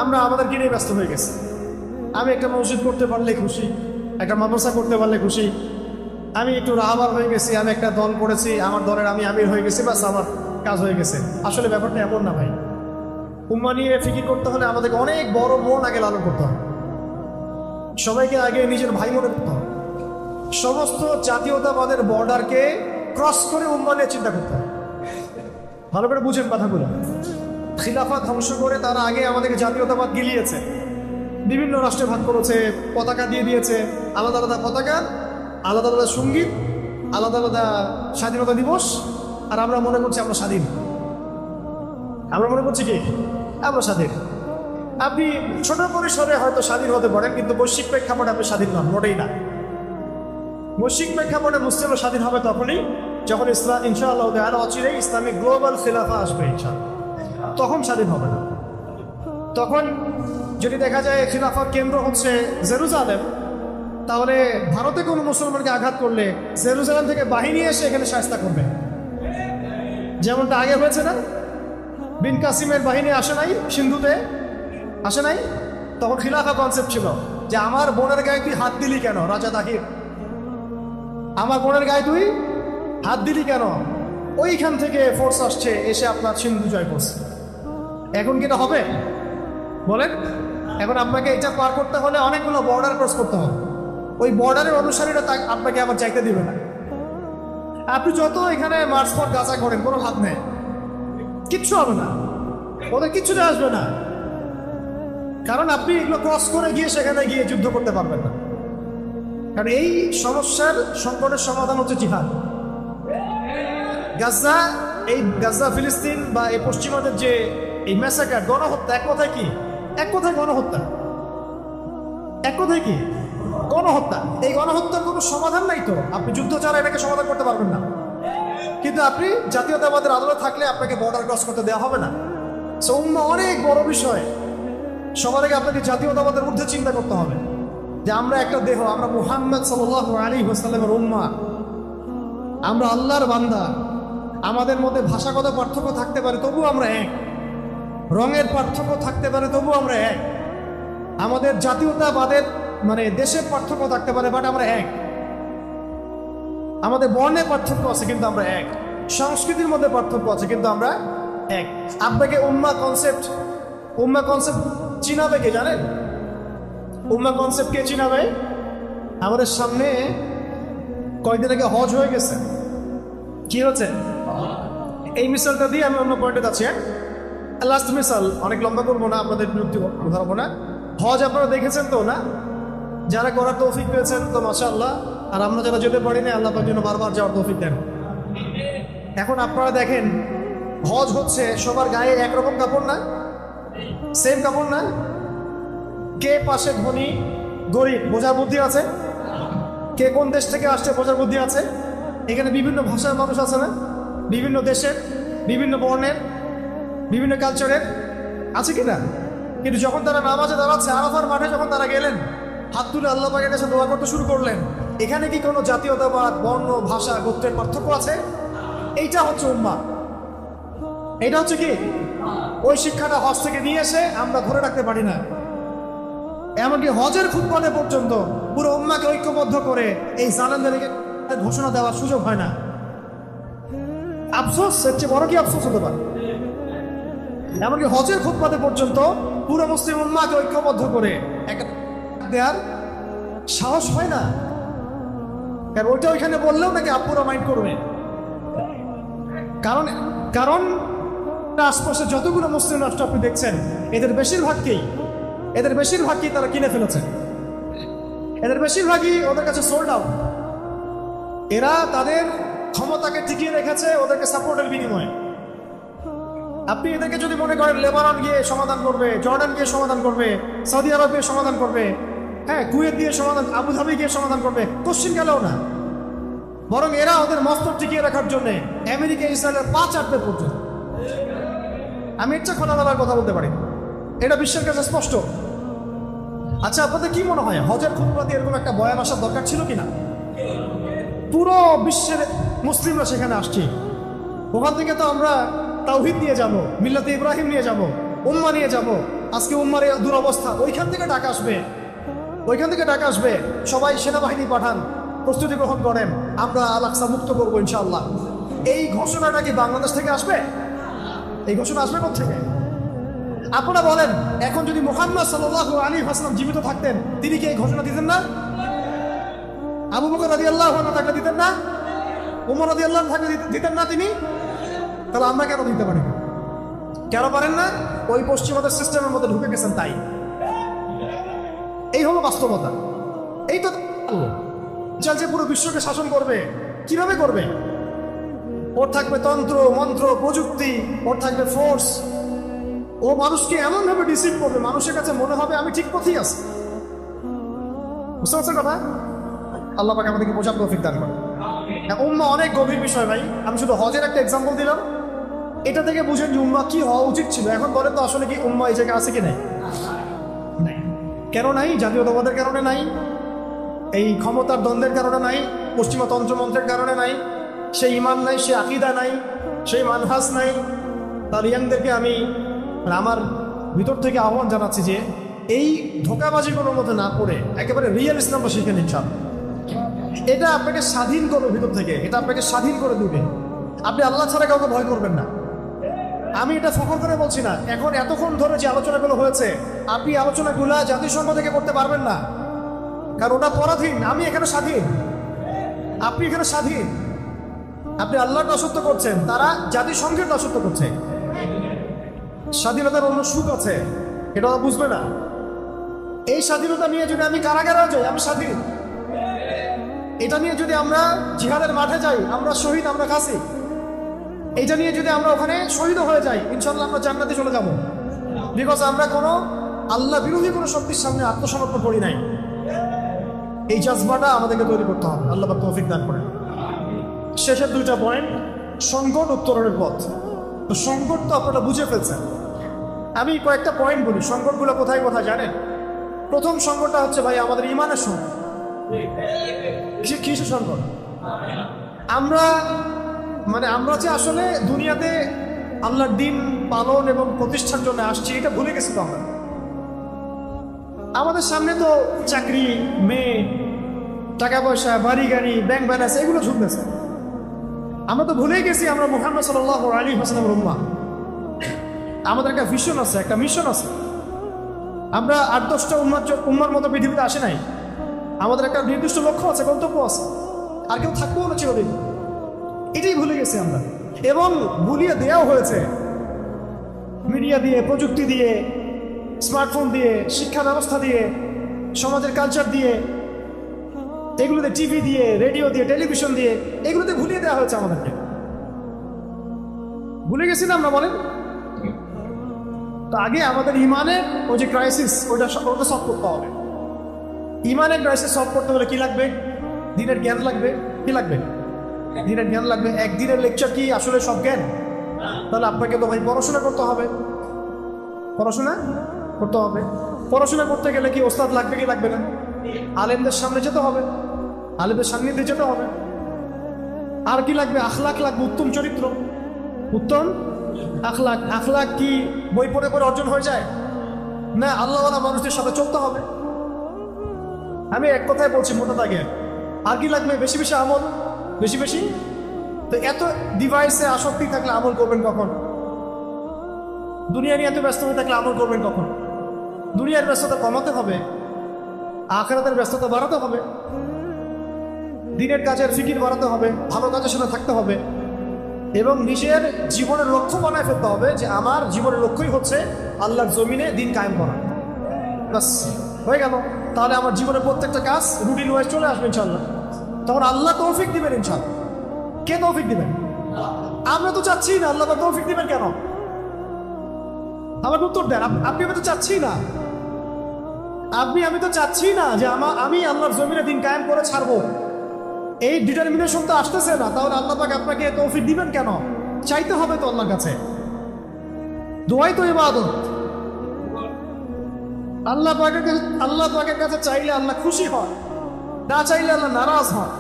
আমরা আমাদের নিয়ে ব্যস্ত হয়ে গেছি। আমি একটা মসজিদ করতে পারলে খুশি, একটা মাদ্রাসা করতে পারলে খুশি, আমি একটু রাহাবার হয়ে গেছি, আমি একটা দল করেছি, আমার দলের আমি আমির হয়ে গেছি, বাস আমার কাজ হয়ে গেছে। আসলে ব্যাপারটা এমন না ভাই। উম্মা নিয়ে ফিকির করতে হলে আমাদেরকে অনেক বড় মন আগে লালন করতে হবে, সবাইকে আগে নিজের ভাই মনে করতে হবে, সমস্ত জাতীয়তাবাদের বর্ডারকে ক্রস করে উম্মা নিয়ে চিন্তা করতে হবে। ভালো করে বুঝেন কথাগুলো। খিলাফা ধ্বংস করে তারা আগে আমাদেরকে জাতীয়তাবাদ গিলিয়েছে, বিভিন্ন রাষ্ট্রে ভাগ করেছে, পতাকা দিয়ে দিয়েছে, আলাদা আলাদা পতাকা, আলাদা আলাদা সঙ্গীত, আলাদা আলাদা স্বাধীনতা দিবস, আর আমরা মনে করছি আমরা স্বাধীন। আমরা মনে করছি কি আমরা স্বাধীন। আপনি ছোট পরিসরে হয়তো স্বাধীন হতে পারেন, কিন্তু বৈশ্বিক প্রেক্ষাপটে আপনি স্বাধীন নন, মোটেই না। বৈশ্বিক প্রেক্ষাপটে মুসলিমরা স্বাধীন হবে তখনই যখন ইসলাম ইনশাআল্লাহ তাআলা অচিরেই ইসলামিক গ্লোবাল খিলাফা আসবে ইনশাআল্লাহ, তখন স্বাধীন হবে না। তখন যদি দেখা যায় খিলাফার কেন্দ্র হচ্ছে জেরুজালেম, তাহলে ভারতে কোনো মুসলমানকে আঘাত করলে জেরুজালেম থেকে বাহিনী এসে এখানে শায়েস্তা করবে, যেমনটা আগে হয়েছে না? বিন কাসিমের বাহিনী আসে নাই, সিন্ধুতে আসে নাই? তখন খিলাফা কনসেপ্ট ছিল যে আমার বোনের গায়ে তুই হাত দিলি কেন রাজা তাহির, আমার বোনের গায়ে তুই হাত দিলি কেন? ওইখান থেকে ফোর্স আসছে, এসে আপনার সিন্ধু জয় করছে। এখন কি এটা হবে বলেন? এখন আপনাকে এটা পার করতে হলে অনেকগুলো বর্ডার ক্রস করতে হবে, ওই বর্ডারের অনুসারীরা আপনাকে আবার চাইতে দিবে না। আপনি যত এখানে মার্চ ফর গাছা করেন কোনো লাভ নেই, কিচ্ছু হবে না, ওদের কিচ্ছু আসবে না, কারণ আপনি এগুলো ক্রস করে গিয়ে সেখানে গিয়ে যুদ্ধ করতে পারবেন না। কারণ এই সমস্যার সংকটের সমাধান হচ্ছে জিহাদ। গাজা ফিলিস্তিন বা এই পশ্চিমাদের যে এই ম্যাসাকার, গণহত্যা, এক কথায় কি? এক কথায় গণহত্যা। এক কথায় কি? গণহত্যা। এই গণহত্যার কোনো সমাধান নাই তো, আপনি যুদ্ধ ছাড়া এটাকে সমাধান করতে পারবেন না। কিন্তু আপনি জাতীয়তাবাদের আদালত থাকলে আপনাকে বর্ডার ক্রস করতে দেওয়া হবে না। সো উম্মাহ অনেক বড় বিষয়। সবার আগে আপনাকে জাতীয়তাবাদের ঊর্ধ্বে চিন্তা করতে হবে যে আমরা একটা দেহ, আমরা মুহাম্মদ সাল্লাল্লাহু আলাইহি ওয়াসাল্লামের উম্মাহ, আমরা আল্লাহর বান্দা। আমাদের মধ্যে ভাষাগত পার্থক্য থাকতে পারে, তবু আমরা এক। রঙের পার্থক্য থাকতে পারে, তবু আমরা এক। আমাদের জাতীয়তাবাদের মানে দেশের পার্থক্য থাকতে পারে, বাট আমরা এক। আমাদের বর্ণের পার্থক্য আছে, কিন্তু আমরা এক। সংস্কৃতির মধ্যে পার্থক্য আছে, কিন্তু আমরা এক। আপনাকে উম্মাহ কনসেপ্ট চিনাবে কে জানেন? উম্মাহ কনসেপ্ট কে চিনাবে? আমাদের সামনে কয়েকদিন আগে হজ হয়ে গেছে। কি হচ্ছে? এই মিসালটা দিয়ে আমি অন্য পয়েন্টে যাচ্ছি। লাস্ট মিসাল, অনেক লম্বা করবো না, আপনাদের বিরক্তি ধরবো না। হজ আপনারা দেখেছেন তো না? যারা করার তৌফিক পেয়েছেন তো মাশাআল্লাহ, আর আমরা যারা যেতে পারিনি আল্লাহ পাক যেন বারবার যাওয়ার তৌফিক দেন। এখন আপনারা দেখেন, হজ হচ্ছে সবার গায়ে একরকম কাপড় না, সেম কাপড় না। কে পাশে ধনী গরিব বোঝার বুদ্ধি আছে? কে কোন দেশ থেকে আসছে বোঝার বুদ্ধি আছে? এখানে বিভিন্ন ভাষার মানুষ আছে না, বিভিন্ন দেশের, বিভিন্ন বর্ণের, বিভিন্ন কালচারের, আছে কি না? কিন্তু যখন তারা নামাজে দাঁড়াচ্ছে, আরাফার মাঠে যখন তারা গেলেন, হাত তুলে আল্লাহ পাকের কাছে দোয়া করতে শুরু করলেন, এখানে কি কোনো জাতীয়তাবাদ, বর্ণ, ভাষা, গোত্রের পার্থক্য আছে? এইটা হচ্ছে উম্মাহ। এটা হচ্ছে কি? ওই শিক্ষাটা হজ থেকে নিয়ে এসে আমরা ধরে রাখতে পারি না। এমনকি হজের খুতবাতে পর্যন্ত পুরো উম্মাহকে ঐক্যবদ্ধ করে এই জালেমদেরকে ঘোষণা দেওয়ার সুযোগ হয় না। আফসোস, এর চেয়ে বড় কি আফসোস হতে পারে? এমনকি হজের খুতবাতে পর্যন্ত পুরো মুসলিম উম্মাহকে ঐক্যবদ্ধ করে একটা দেওয়ার সাহস হয় না। কারণ ওইটা ওইখানে বললেও নাকি আপুরা মাইন্ড করবে। কারণ আশপাশে যতগুলো মুসলিম রাষ্ট্র আপনি দেখছেন, এদের বেশিরভাগকেই তারা কিনে ফেলেছে। এদের বেশিরভাগই ওদের কাছে সোল্ড আউট। এরা তাদের ক্ষমতাকে টিকিয়ে রেখেছে ওদেরকে সাপোর্টের বিনিময়ে। আপনি এদেরকে যদি মনে করেন লেবানন গিয়ে সমাধান করবে, জর্ডান গিয়ে সমাধান করবে, সৌদি আরব গিয়ে সমাধান করবে, হ্যাঁ কুয়েত দিয়ে সমাধান, আবুধাবি গিয়ে সমাধান করবে, কোশ্চিন গেলেও না। বরং এরা ওদের মস্তক টিকিয়ে রাখার জন্য আমেরিকা ইসরায়েলের পা চাটবে পর্যন্ত। আমি ইচ্ছা খোলামেলার কথা বলতে পারি, এটা বিশ্বের কাছে স্পষ্ট। আচ্ছা, আপনাদের কি মনে হয় হজের খুতবাতে এরকম একটা বয়ান আসার দরকার ছিল কিনা? পুরো বিশ্বের মুসলিমরা সেখানে আসছে, ওখান থেকে তো আমরা তাওহীদ নিয়ে যাব, মিল্লাতে ইব্রাহিম নিয়ে যাব, উম্মাহ নিয়ে যাব। আজকে উম্মার এই দুরবস্থা, ওইখান থেকে ডাকা আসবে, ওইখান থেকে ডাকা আসবে, সবাই সেনাবাহিনী পাঠান, প্রস্তুতি গ্রহণ করেন, আমরা আল আকসা মুক্ত করবো ইনশাআল্লাহ। এই ঘোষণাটা কি বাংলাদেশ থেকে আসবে? এই ঘোষণা আসবে কোথা থেকে? আপনারা বলেন, এখন যদি মুহাম্মদ সাল্লাল্লাহু আলাইহি ওয়াসাল্লাম জীবিত থাকতেন, তিনি কি এই ঘোষণা দিতেন না? আবু বকর রাদিয়াল্লাহু আনহু থাকলে দিতেন না? উমর রাদিয়াল্লাহু আনহু থাকলে দিতেন না তিনি? তাহলে আমরা কেন দিতে পারি না? কেন পারেন না? ওই পশ্চিমাদের সিস্টেমের মধ্যে ঢুকে গেছেন তাই। এই হলো বাস্তবতা। এই তো যে পুরো বিশ্বকে শাসন করবে, কিভাবে করবে? ওর থাকবে তন্ত্র মন্ত্র প্রযুক্তি, ওর থাকবে ফোর্স। ও মানুষকে এমন ভাবে ডিসিভ করবে, মানুষের কাছে মনে হবে আমি ঠিক পথেই আছি। বুঝতে পারছেন কথা? আল্লাহ পাক আমাদেরকে বোঝার তৌফিক দান করেন। উম্মাহ অনেক গভীর বিষয় ভাই, আমি শুধু হজের একটা এক্সাম্পল দিলাম, এটা থেকে বুঝেন যে উম্মাহ কি হওয়া উচিত ছিল। এখন বলে তো আসলে কি উম্মাহ এই জায়গায় আছে কি নাই? কেন নাই? জাতীয়তাবাদের কারণে নাই, এই ক্ষমতার দ্বন্দ্বের কারণে নাই, পশ্চিমা তন্ত্রমন্ত্রের কারণে নাই, সেই ইমান নাই, সেই আকীদা নাই, সেই মানহাজ নাই। তার ইয়াংদেরকে আমি আমার ভিতর থেকে আহ্বান জানাচ্ছি যে এই ধোঁকাবাজিগুলোর মধ্যে না পড়ে একেবারে রিয়েল ইসলামটা শিখে নিন। এটা আপনাকে স্বাধীন করবে ভিতর থেকে, এটা আপনাকে স্বাধীন করে দিবে। আপনি আল্লাহ ছাড়া কাউকে ভয় করবেন না। আমি এটা ফখর করে বলছি না। এখন এতক্ষণ ধরে যে আলোচনাগুলো হয়েছে, আপনি আলোচনাগুলো জাতিসংঘ থেকে করতে পারবেন না, কারণ ওটা পরাধীন। আমি এখানে স্বাধীন, আপনি এখানে স্বাধীন। আপনি আল্লাহর দাসত্ব করছেন, তারা জাতিসংঘের দাসত্ব করছে। স্বাধীনতার অন্য সুখ আছে, এটা বুঝবে না। এই স্বাধীনতা নিয়ে যদি আমি কারাগারে যাই, আমি স্বাধীন। এটা নিয়ে যদি আমরা জিহাদের মাঠে যাই, আমরা শহীদ, আমরা কাছি। এইটা নিয়ে যদি আমরা ওখানে শহীদ হয়ে যাই, ইনশাল্লাহ আমরা জান্নাতে চলে যাব। বিকজ আমরা কোনো আল্লাহ বিরোধী কোনো শক্তির সামনে আত্মসমর্পণ করি নাই। এই জাজবাটা আমাদেরকে তৈরি করতে হবে। আল্লাহ পাক তৌফিক দান করেন। শেষের দুইটা পয়েন্ট, সংকট উত্তরণের পথ। তো সংকট তো আপনারা বুঝে ফেলছেন, আমি কয়েকটা পয়েন্ট বলি। সংকটগুলো কোথায় কোথায় জানেন? প্রথম সংকটটা হচ্ছে ভাই আমাদের ইমানের সংকট। কিসের সংকট? আমরা যে আসলে দুনিয়াতে আল্লাহর দিন পালন এবং প্রতিষ্ঠার জন্য আসছি, এটা ভুলে গেছি তো আমরা। আমাদের সামনে তো চাকরি, মেয়ে, টাকা পয়সা, বাড়ি গাড়ি, ব্যাংক ব্যালেন্স, এগুলো ঝুঁকতেছে। আমরা তো ভুলেই গেছি আমরা মুহাম্মদ সাল্লাল্লাহু আলাইহি ওয়াসাল্লামের উম্মাহ। আমাদের একটা ভিশন আছে, একটা মিশন আছে। আমরা 8-10টা উম্মার মতো পৃথিবীতে আসে নাই। আমাদের একটা নির্দিষ্ট লক্ষ্য আছে, গন্তব্য আছে, আর কেউ থাকবেও না চিরদিন। এটাই ভুলে গেছি আমরা, এবং ভুলিয়ে দেওয়াও হয়েছে মিডিয়া দিয়ে, প্রযুক্তি দিয়ে, স্মার্টফোন দিয়ে, শিক্ষা ব্যবস্থা দিয়ে, সমাজের কালচার দিয়ে, এগুলোতে টিভি দিয়ে, রেডিও দিয়ে, টেলিভিশন দিয়ে, এগুলোতে ভুলিয়ে দেওয়া হয়েছে আমাদেরকে। ভুলে গেছি না আমরা, বলেন? তো আগে আমাদের ইমানের ওই যে ক্রাইসিস, ওটা সলভ করতে হবে। ইমানের ক্রাইসিস সলভ করতে হলে কি লাগবে? দিনের জ্ঞান লাগবে। কি লাগবে? দিনের জ্ঞান লাগবে। একদিনের লেকচার কি আসলে সব জ্ঞান? তাহলে আপনাকে তো ভাই পড়াশোনা করতে হবে। পড়াশোনা করতে হবে। পড়াশোনা করতে গেলে কি ওস্তাদ লাগবে কি লাগবে না? আলেমদের সামনে যেতে হবে, আলেমদের সান্নিধ্যে যেতে হবে। আর কি লাগবে? আখলাক লাগবে, উত্তম চরিত্র, উত্তম আখলাক। আখলাক কি বই পড়ে পড়ে অর্জন হয়ে যায় না? আল্লাহওয়ালা মানুষদের সাথে চলতে হবে। আমি এক কথায় বলছি মোটা দাগে। আর কি লাগবে? বেশি বেশি আমল, বেশি বেশি। তো এত ডিভাইসে আসক্তি থাকলে আমল করবেন কখন? দুনিয়া নিয়ে এত ব্যস্ত হয়ে থাকলে আমল করবেন কখন? দুনিয়ার ব্যস্ততা কমাতে হবে, আখিরাতের ব্যস্ততা বাড়াতে হবে, দিনের কাজের ফিকির বাড়াতে হবে, ভালো কাজের সাথে থাকতে হবে, এবং নিজের জীবনের লক্ষ্য বানায় ফেলতে হবে যে আমার জীবনের লক্ষ্যই হচ্ছে আল্লাহর জমিনে দিন কায়েম করা। বাস হয়ে গেল। তাহলে আমার জীবনের প্রত্যেকটা কাজ রুটিন ওয়াইজ চলে আসবে ইনশাল্লাহ। তখন আল্লাহ তৌফিক দিবেন ইনশাল্লাহ। কে তৌফিক দিবেন? আমরা তো চাচ্ছি না। আল্লাহ তৌফিক দিবেন কেন? আমার উত্তর দেন। আপনি আমি তো চাচ্ছি না, আমি তো চাচ্ছি না যে আমি আল্লাহর জমিনে দিন কায়েম করে ছাড়বো। এই ডিটারমিনেশন তো আসতেছে না। তাহলে আল্লাহ পাক আপনাকে তৌফিক দিবেন কেন? চাইতে হবে তো আল্লাহর কাছে। দোয়াই তো ইবাদত। আল্লাহ পাকের কাছে চাইলে আল্লাহ খুশি হয়, না চাইলে আল্লাহ নারাজ হয়।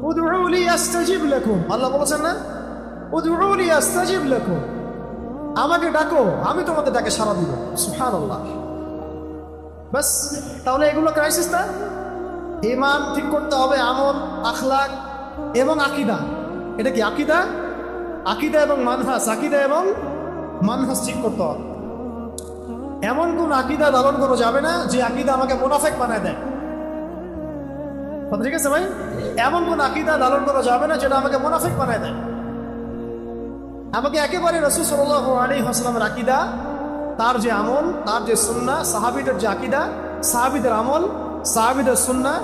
উদউলি আস্তাজিব লাকুম, আল্লাহ বলেছেন না, উদউলি আস্তাজিব লাকুম, আমাকে ডাকো আমি তোমাদের ডাকে সাড়া দিব। সুবহানাল্লাহ। বাস, তাহলে এগুলো ক্রাইসিস না? ঈমান ঠিক করতে হবে, আমল, আখলাক এবং আকীদা। এটা কি আকীদা? আকীদা এবং মানহাজ ঠিক করতে হবে। এমন কোন আকীদা লালন করা যাবে না যে আকীদা আমাকে মুনাফিক বানায় দেয়। কথা ঠিক আছে ভাই? এমন কোন আকীদা লালন করা যাবে না যেটা আমাকে মুনাফিক বানায় দেয়। আমাকে একেবারে রাসূল সাল্লাল্লাহু আলাইহি ওয়াসাল্লামের আকীদা, তার যে আমল, তার যে সুন্নাহ, সাহাবীদের যে আকীদা, সাহাবীদের আমল, সাহাবীদের সুন্নাহ,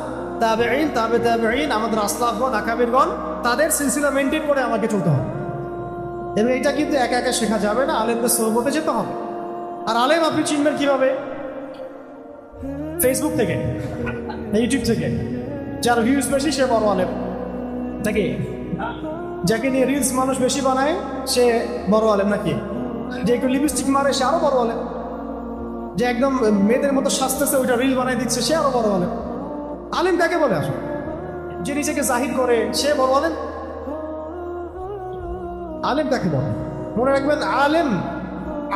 তাবেঈন, তাবে তাবেঈন, আমাদের আসলাফগণ, আকাবিরগণ, তাদের সিলসিলা মেনটেন করে আমাকে চলতে হবে। এবং এটা কিন্তু একা একা শেখা যাবে না, আলেমদের সোহবতে যেতে হবে। আর আলেম আপনি চিনবেন কিভাবে? ফেসবুক থেকে, ইউটিউব থেকে। যার ভিউজ বেশি সে বড় আলেম নাকি? যাকে নিয়ে রিলস মানুষ বেশি বানায় সে বড় আলেম নাকি? যে একটু লিপস্টিক মারে সে আরো বড় আলেম। যে একদম মেয়েদের মতো সাজতেছে ওইটা রিল বানাই দিচ্ছে সে আরো বড় আলেম। আলেম কাকে বলে আসলে? যে নিজেকে জাহির করে সে বড় আলেম? আলেম কাকে বলে? মনে রাখবেন,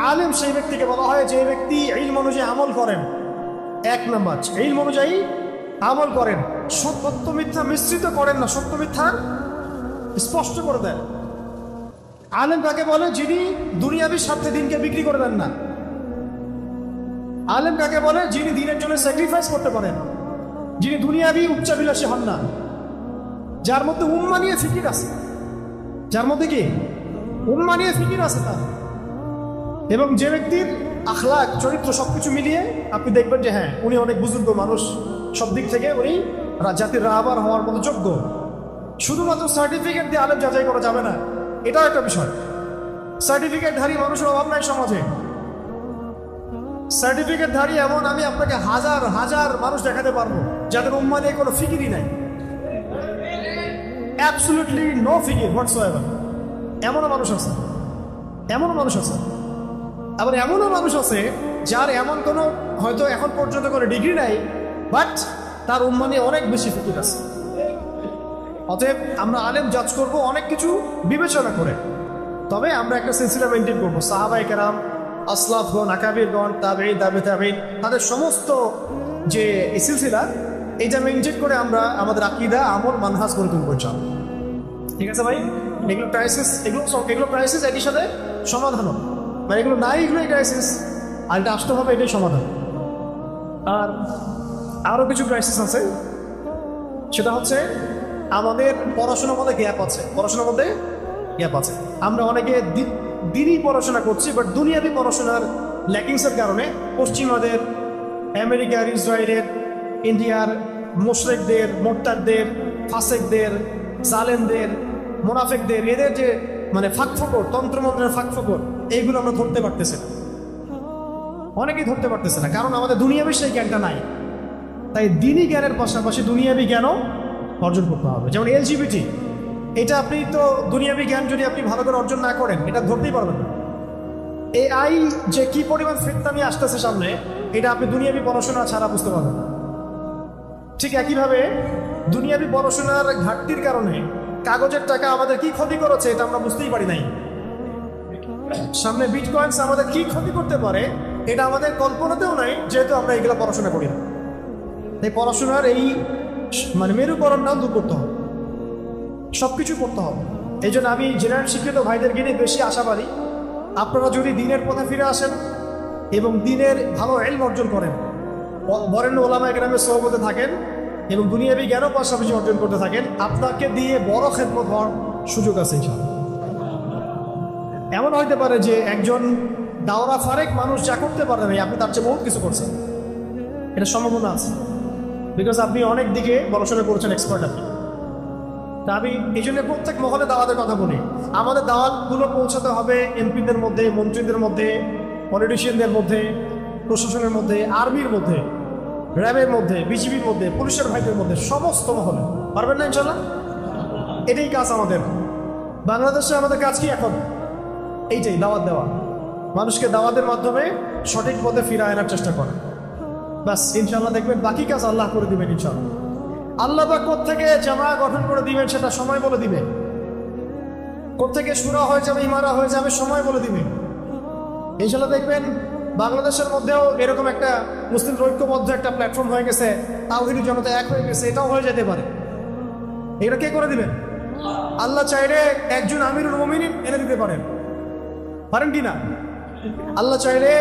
আলেম সেই ব্যক্তিকে বলা হয় যে ব্যক্তি ইলম অনুযায়ী আমল করেন। এক নাম্বার, ইলম অনুযায়ী আমল করেন, সত্য মিথ্যা মিশ্রিত করেন না, সত্য মিথ্যা স্পষ্ট করে দেন। আলেম কাকে বলে? যিনি দুনিয়াবি স্বার্থে দিনকে বিক্রি করে দেন না। আলেম কাকে বলে? যিনি দিনের জন্য স্যাক্রিফাইস করতে পারেন, যিনি দুনিয়াবি উচ্চাবিলাসী হন না, যার মধ্যে উম্মাহ নিয়ে ফিকির আছে, যার মধ্যে কি উম্মাহ নিয়ে ফিকির আছে তার। এবং যে ব্যক্তির আখলাক, চরিত্র সবকিছু মিলিয়ে আপনি দেখবেন যে হ্যাঁ, উনি অনেক বুজুর্গ মানুষ, সব দিক থেকে উনি জাতির রাহবার হওয়ার মতো যোগ্য। শুধুমাত্র সার্টিফিকেট দিয়ে আলেম যাচাই করা যাবে না, এটাও একটা বিষয়। সার্টিফিকেটধারী মানুষের অভাব নাই সমাজে। সার্টিফিকেটধারী এমন আমি আপনাকে হাজার হাজার মানুষ দেখাতে পারবো যাদের উম্মাহ নিয়ে কোনো ফিকিরই নাই, অ্যাবসলিউটলি নো ফিকির হোয়াটসোএভার। এমনও মানুষ আছে, আবার এমনও মানুষ আছে যার এমন কোনো হয়তো এখন পর্যন্ত কোনো ডিগ্রি নাই, বাট তার উম্মাহ নিয়ে অনেক বেশি ফিকির আছে। অতএব আমরা আলেম জাজ করব অনেক কিছু বিবেচনা করে, তবে আমরা একটা সিলসিলা মেনটেন করবো। সাহাবায়ে কেরাম, আসলাফগণ, আকাবিরগণ, তাবেঈন, তাবে তাবেঈন, তাদের সমস্ত যে সিলসিলা, এইটা মেনটেন করে আমরা আমাদের আকীদা, আমল, মানহাজ গড়ে তুলবো ইনশাআল্লাহ। ঠিক আছে ভাই? এগুলো ক্রাইসিস, একই সাথে সমাধানও। মানে এগুলো নাই, এগুলোই ক্রাইসিস, আর এটা আসতে হবে, এটাই সমাধান। আর আরও কিছু ক্রাইসিস আছে, সেটা হচ্ছে আমাদের পড়াশোনার মধ্যে গ্যাপ আছে। আমরা অনেকে দিনই পড়াশোনা করছি, বাট দুনিয়াবি পড়াশোনার ল্যাকিংসের কারণে পশ্চিমাদের, আমেরিকার, ইসরায়েলের, ইন্ডিয়ার মুশরিকদের, মোরতাদদের, ফাসেকদের, জালেমদের, মুনাফিকদের, এদের যে মানে ফাঁকফোকর, তন্ত্রমন্ত্রের ফাঁকফোকর, এইগুলো আমরা ধরতে পারতেছি না। অনেকেই ধরতে পারতেছে না, কারণ আমাদের দুনিয়াবি সেই জ্ঞানটা নাই। তাই দিনী জ্ঞানের পাশাপাশি দুনিয়াবি জ্ঞানও অর্জন করতে হবে। যেমন এলজিবিটি, এটা আপনি তো দুনিয়াবি জ্ঞান যদি আপনি ভালো করে অর্জন না করেন, এটা ধরতেই পারবেন না। এআই যে কি পরিমাণ ফিতনা নিয়ে আসতেছে সামনে, এটা আপনি দুনিয়াবি পড়াশোনা ছাড়া বুঝতে পারবেন না। ঠিক একইভাবে দুনিয়াবি পড়াশোনার ঘাটতির কারণে কাগজের টাকা আমাদের কি ক্ষতি করেছে এটা আমরা বুঝতেই পারি নাই। সামনে বিটকয়েন্স আমাদের কি ক্ষতি করতে পারে এটা আমাদের কল্পনাতেও নাই, যেহেতু আমরা এগুলো পড়াশোনা করি না। এই পড়াশোনার এই মানে মেরুকরণটাও দূর করতে হবে, সবকিছু করতে হবে। এই জন্য আমি জেনারেল শিক্ষিত ভাইদেরকে নিয়ে বেশি আশাবাদী। আপনারা যদি দিনের পথে ফিরে আসেন এবং দিনের ভালো ইলম অর্জন করেন, বরেণ্য ওলামায়ে কেরামের সোহবতে থাকেন এবং দুনিয়াবি জ্ঞানও পাশাপাশি অর্জন করতে থাকেন, আপনাকে দিয়ে বড় খেদমত হওয়ার সুযোগ আছে ইনশাআল্লাহ। এমন হইতে পারে যে একজন দাওরা ফারেক মানুষ যা করতে পারে না, আপনি তার চেয়ে বহুত কিছু করছেন, এটা সম্ভাবনা আছে। বিকজ আপনি অনেক দিকে পড়াশোনা করেছেন, এক্সপার্ট আপনি। তা আমি এই জন্য প্রত্যেক মহলে দাওয়াতের কথা বলি। আমাদের দাওয়াতগুলো পৌঁছাতে হবে এমপিদের মধ্যে, মন্ত্রীদের মধ্যে, পলিটিশিয়ানদের মধ্যে, প্রশাসনের মধ্যে, আর্মির মধ্যে, র্যাবের মধ্যে, বিজিবির মধ্যে, পুলিশের ভাইদের মধ্যে, সমস্ত মহলে। পারবেন না ইনশাল্লাহ? এটাই কাজ আমাদের। বাংলাদেশে আমাদের কাজ কি এখন? এইটাই, দাওয়াত দেওয়া, মানুষকে দাওয়াতের মাধ্যমে সঠিক পথে ফিরে আনার চেষ্টা করা। বাস, ইনশাল্লাহ দেখবেন বাকি কাজ আল্লাহ করে দিবেন ইনশাল্লাহ। আল্লাহ পাক কোত্থেকে জামা গঠন করে দিবেন সেটা সময় বলে দিবে। কোত্থেকে শুরা হয়ে যাবে, ইমারা হয়ে যাবে, সময় বলে দিবে। ইনশাল্লাহ দেখবেন বাংলাদেশের মধ্যেও এরকম একটা মুসলিম ঐক্যবদ্ধ একটা প্ল্যাটফর্ম হয়ে গেছে, তাওহীদের জনতা এক হয়ে গেছে, এটাও হয়ে যেতে পারে। এটা কে করে দিবেন? আল্লাহ চাইলে একজন আমিরুল মুমিনিন এনে দিতে পারেন, পারেন কি না? আল্লাহ চাইলে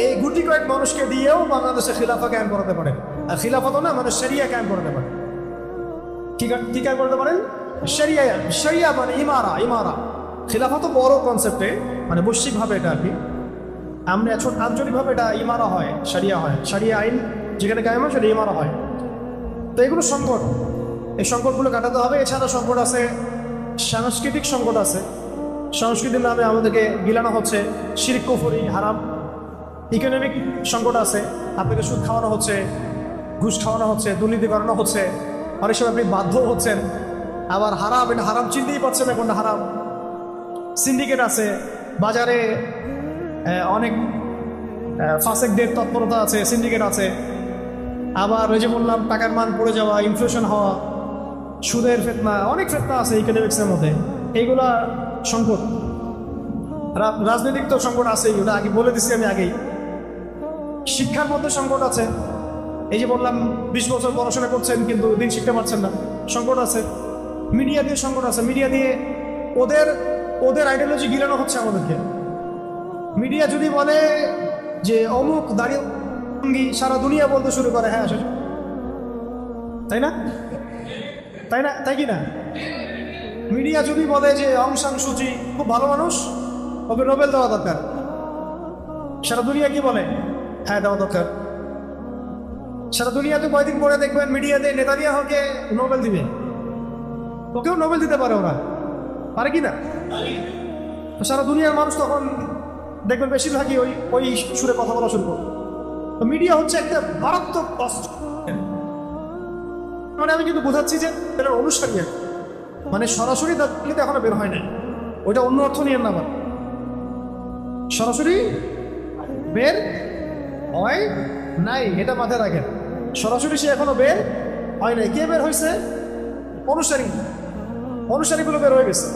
এই গুটি কয়েক মানুষকে দিয়েও বাংলাদেশে খিলাফা কায়েম করাতে পারেন। আর খিলাফত না, মানে শরিয়া কায়েম করাতে পারেন। কি কায়েম করতে পারেন? শরিয়া। শরিয়া মানে ইমারা। ইমারা খিলাফত বড় কনসেপ্টে, মানে বৈশ্বিকভাবে এটা আর কি। আমরা আঞ্চলিকভাবে এটা ইমারা হয়, শরিয়া হয়। শরিয়া আইন যেখানে কায়েম হয় সেটা ইমারা হয়। তো এগুলো সংকট, এই সংকটগুলো কাটাতে হবে। এছাড়া সংকট আছে, সাংস্কৃতিক সংকট আছে। সংস্কৃতির নামে আমাদেরকে গিলানো হচ্ছে, শিরক কুফরি হারাম। ইকোনমিক সংকট আছে, আপনাকে সুদ খাওয়ানো হচ্ছে, ঘুষ খাওয়ানো হচ্ছে, দুর্নীতি করানো হচ্ছে, অনেক সময় আপনি বাধ্য হচ্ছেন। আবার হারাম, এটা হারাম চিনতেই পারছেন না কোনটা হারাম। সিন্ডিকেট আছে, বাজারে অনেক ফাসেকদের তৎপরতা আছে, সিন্ডিকেট আছে। আবার ওই যে বললাম টাকার মান পড়ে যাওয়া, ইনফ্লেশন হওয়া, সুদের ফেতনা, অনেক ফেতনা আছে ইকোনমিক্সের মধ্যে। এইগুলা সংকট। রাজনৈতিক তো সংকট আছেই, ওটা আগে বলে দিচ্ছি আমি আগেই। শিক্ষার মধ্যে সংকট আছে, এই যে বললাম 20 বছর পড়াশোনা করছেন কিন্তু দিন শিখতে পারছেন না, সংকট আছে। মিডিয়া দিয়ে সংকট আছে, মিডিয়া দিয়ে ওদের আইডিওলজি গিলানো হচ্ছে আমাদেরকে। মিডিয়া যদি বলে যে অমুক দাঁড়িয়ে সারা দুনিয়া বলতে শুরু করে, হ্যাঁ তাই না, তাই না, তাই কি না? মিডিয়া যদি বলে যে অং সান সুচি খুব ভালো মানুষ, ওকে নোবেল দেওয়া দরকার, সারা দুনিয়া কি বলে? হ্যাঁ দেওয়া দরকার। সারা দুনিয়াতে কয়েকদিন পরে দেখবেন মিডিয়াতে নেতানিয়াহুকে নোবেল দিবে, ওকেও নোবেল দিতে পারে, ওরা পারে কি না? সারা দুনিয়ার মানুষ তখন দেখবেন বেশিরভাগই ওই সুরে কথা বলা শুরু করবে। তো মিডিয়া হচ্ছে একটা মারাত্মক কষ্ট। মানে আমি কিন্তু বোঝাচ্ছি যে এটার অনুসারী, মানে সরাসরি দাঁড়িয়ে এখনো বের হয় নাই, ওইটা অন্য অর্থ নিয়ে না, সরাসরি বের হয় নাই, এটা মাথায় রাখেন। সরাসরি সে এখনো বের হয় নাই। কে বের হয়েছে? অনুসারীগুলো বের হয়ে গেছে।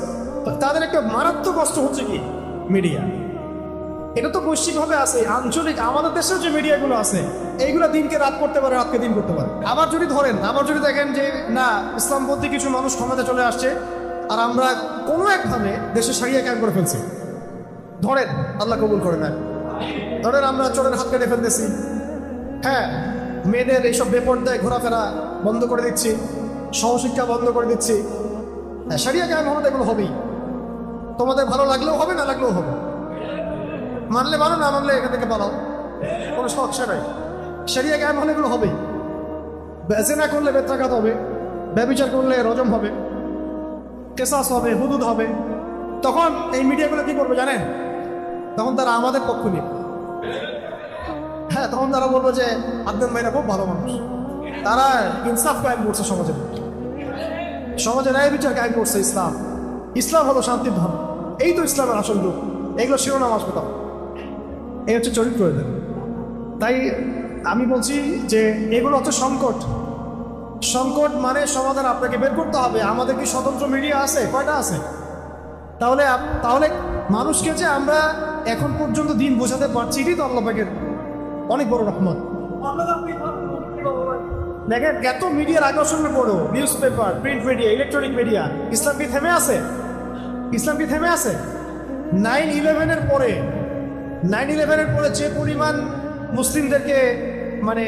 তাদের একটা মারাত্মক কষ্ট হচ্ছে কি? মিডিয়া। এটা তো বৈশ্বিকভাবে আছে, আঞ্চলিক। আমাদের দেশেও যে মিডিয়াগুলো আছে এইগুলো দিনকে রাত করতে পারে, রাতকে দিন করতে পারে। আবার যদি দেখেন যে না, ইসলামপন্থী কিছু মানুষ ক্ষমতা চলে আসছে আর আমরা কোনো একভাবে দেশে সারিয়া কায়েম করে ফেলছি, ধরেন আল্লাহ কবুল করে না, ধরেন আমরা চোরের হাত কেটে ফেলতেছি, হ্যাঁ মেয়েদের এইসব বেপর্দায় ঘোরাফেরা বন্ধ করে দিচ্ছি, সহশিক্ষা বন্ধ করে দিচ্ছি, হ্যাঁ সারিয়া কায়েম হলে এগুলো হবেই। তোমাদের ভালো লাগলেও হবে, না লাগলেও হবে। মানলে মানো, না মানলে এখান থেকে পালাও, কোনো সমস্যা নাই। সারিয়া কায়েম হলে এগুলো হবেই। জেনা করলে বেত্রাঘাত হবে, ব্যভিচার করলে রজম হবে, কেসাস হবে, হুদুদ হবে। তখন এই মিডিয়াগুলো কি করবে জানেন? তখন তারা আমাদের পক্ষ নিয়ে, হ্যাঁ তখন তারা বলবো যে আদনান ভাইরা খুব ভালো মানুষ, তারা ইনসাফ কায়েম করছে সমাজে ন্যায় বিচার কায়েম করছে। ইসলাম হলো শান্তির ধর্ম, এই তো ইসলামের আসল রূপ। এগুলো শিরোনাম আসবে, তখন এই হচ্ছে চরিত্র এদের। তাই আমি বলছি যে এগুলো হচ্ছে সংকট মানে সমাধান আপনাকে বের করতে হবে। আমাদের কি স্বতন্ত্র মিডিয়া আছে? কয়টা আছে? তাহলে মানুষকে যে আমরা এখন পর্যন্ত দিন বোঝাতে পারছি, এটাই তো আল্লাহ পাকের অনেক বড় রহমত। দেখেন এত মিডিয়ার আকর্ষণের পরেও, news paper, print media, electronic media, Islam কি থেমে আছে? 9/11-এর পরে যে পরিমাণ মুসলিমদেরকে মানে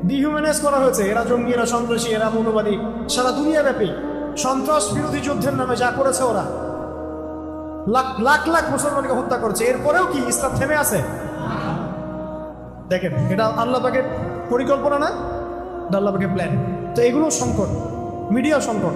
ডিহিউম্যানাইজ করা হয়েছে, এরা জঙ্গি, এরা সন্ত্রাসী, এরা মৌলবাদী, সারা দুনিয়া ব্যাপী সন্ত্রাস বিরোধী যুদ্ধের নামে যা করেছে, ওরা লাখ লাখ মুসলমানকে হত্যা করেছে। এরপরেও কি ইসলাম থেমে আছে? দেখেন এটা আল্লাহ পাকের পরিকল্পনা না, আল্লাহ পাকের প্ল্যান। তো এগুলো সংকট, মিডিয়া সংকট।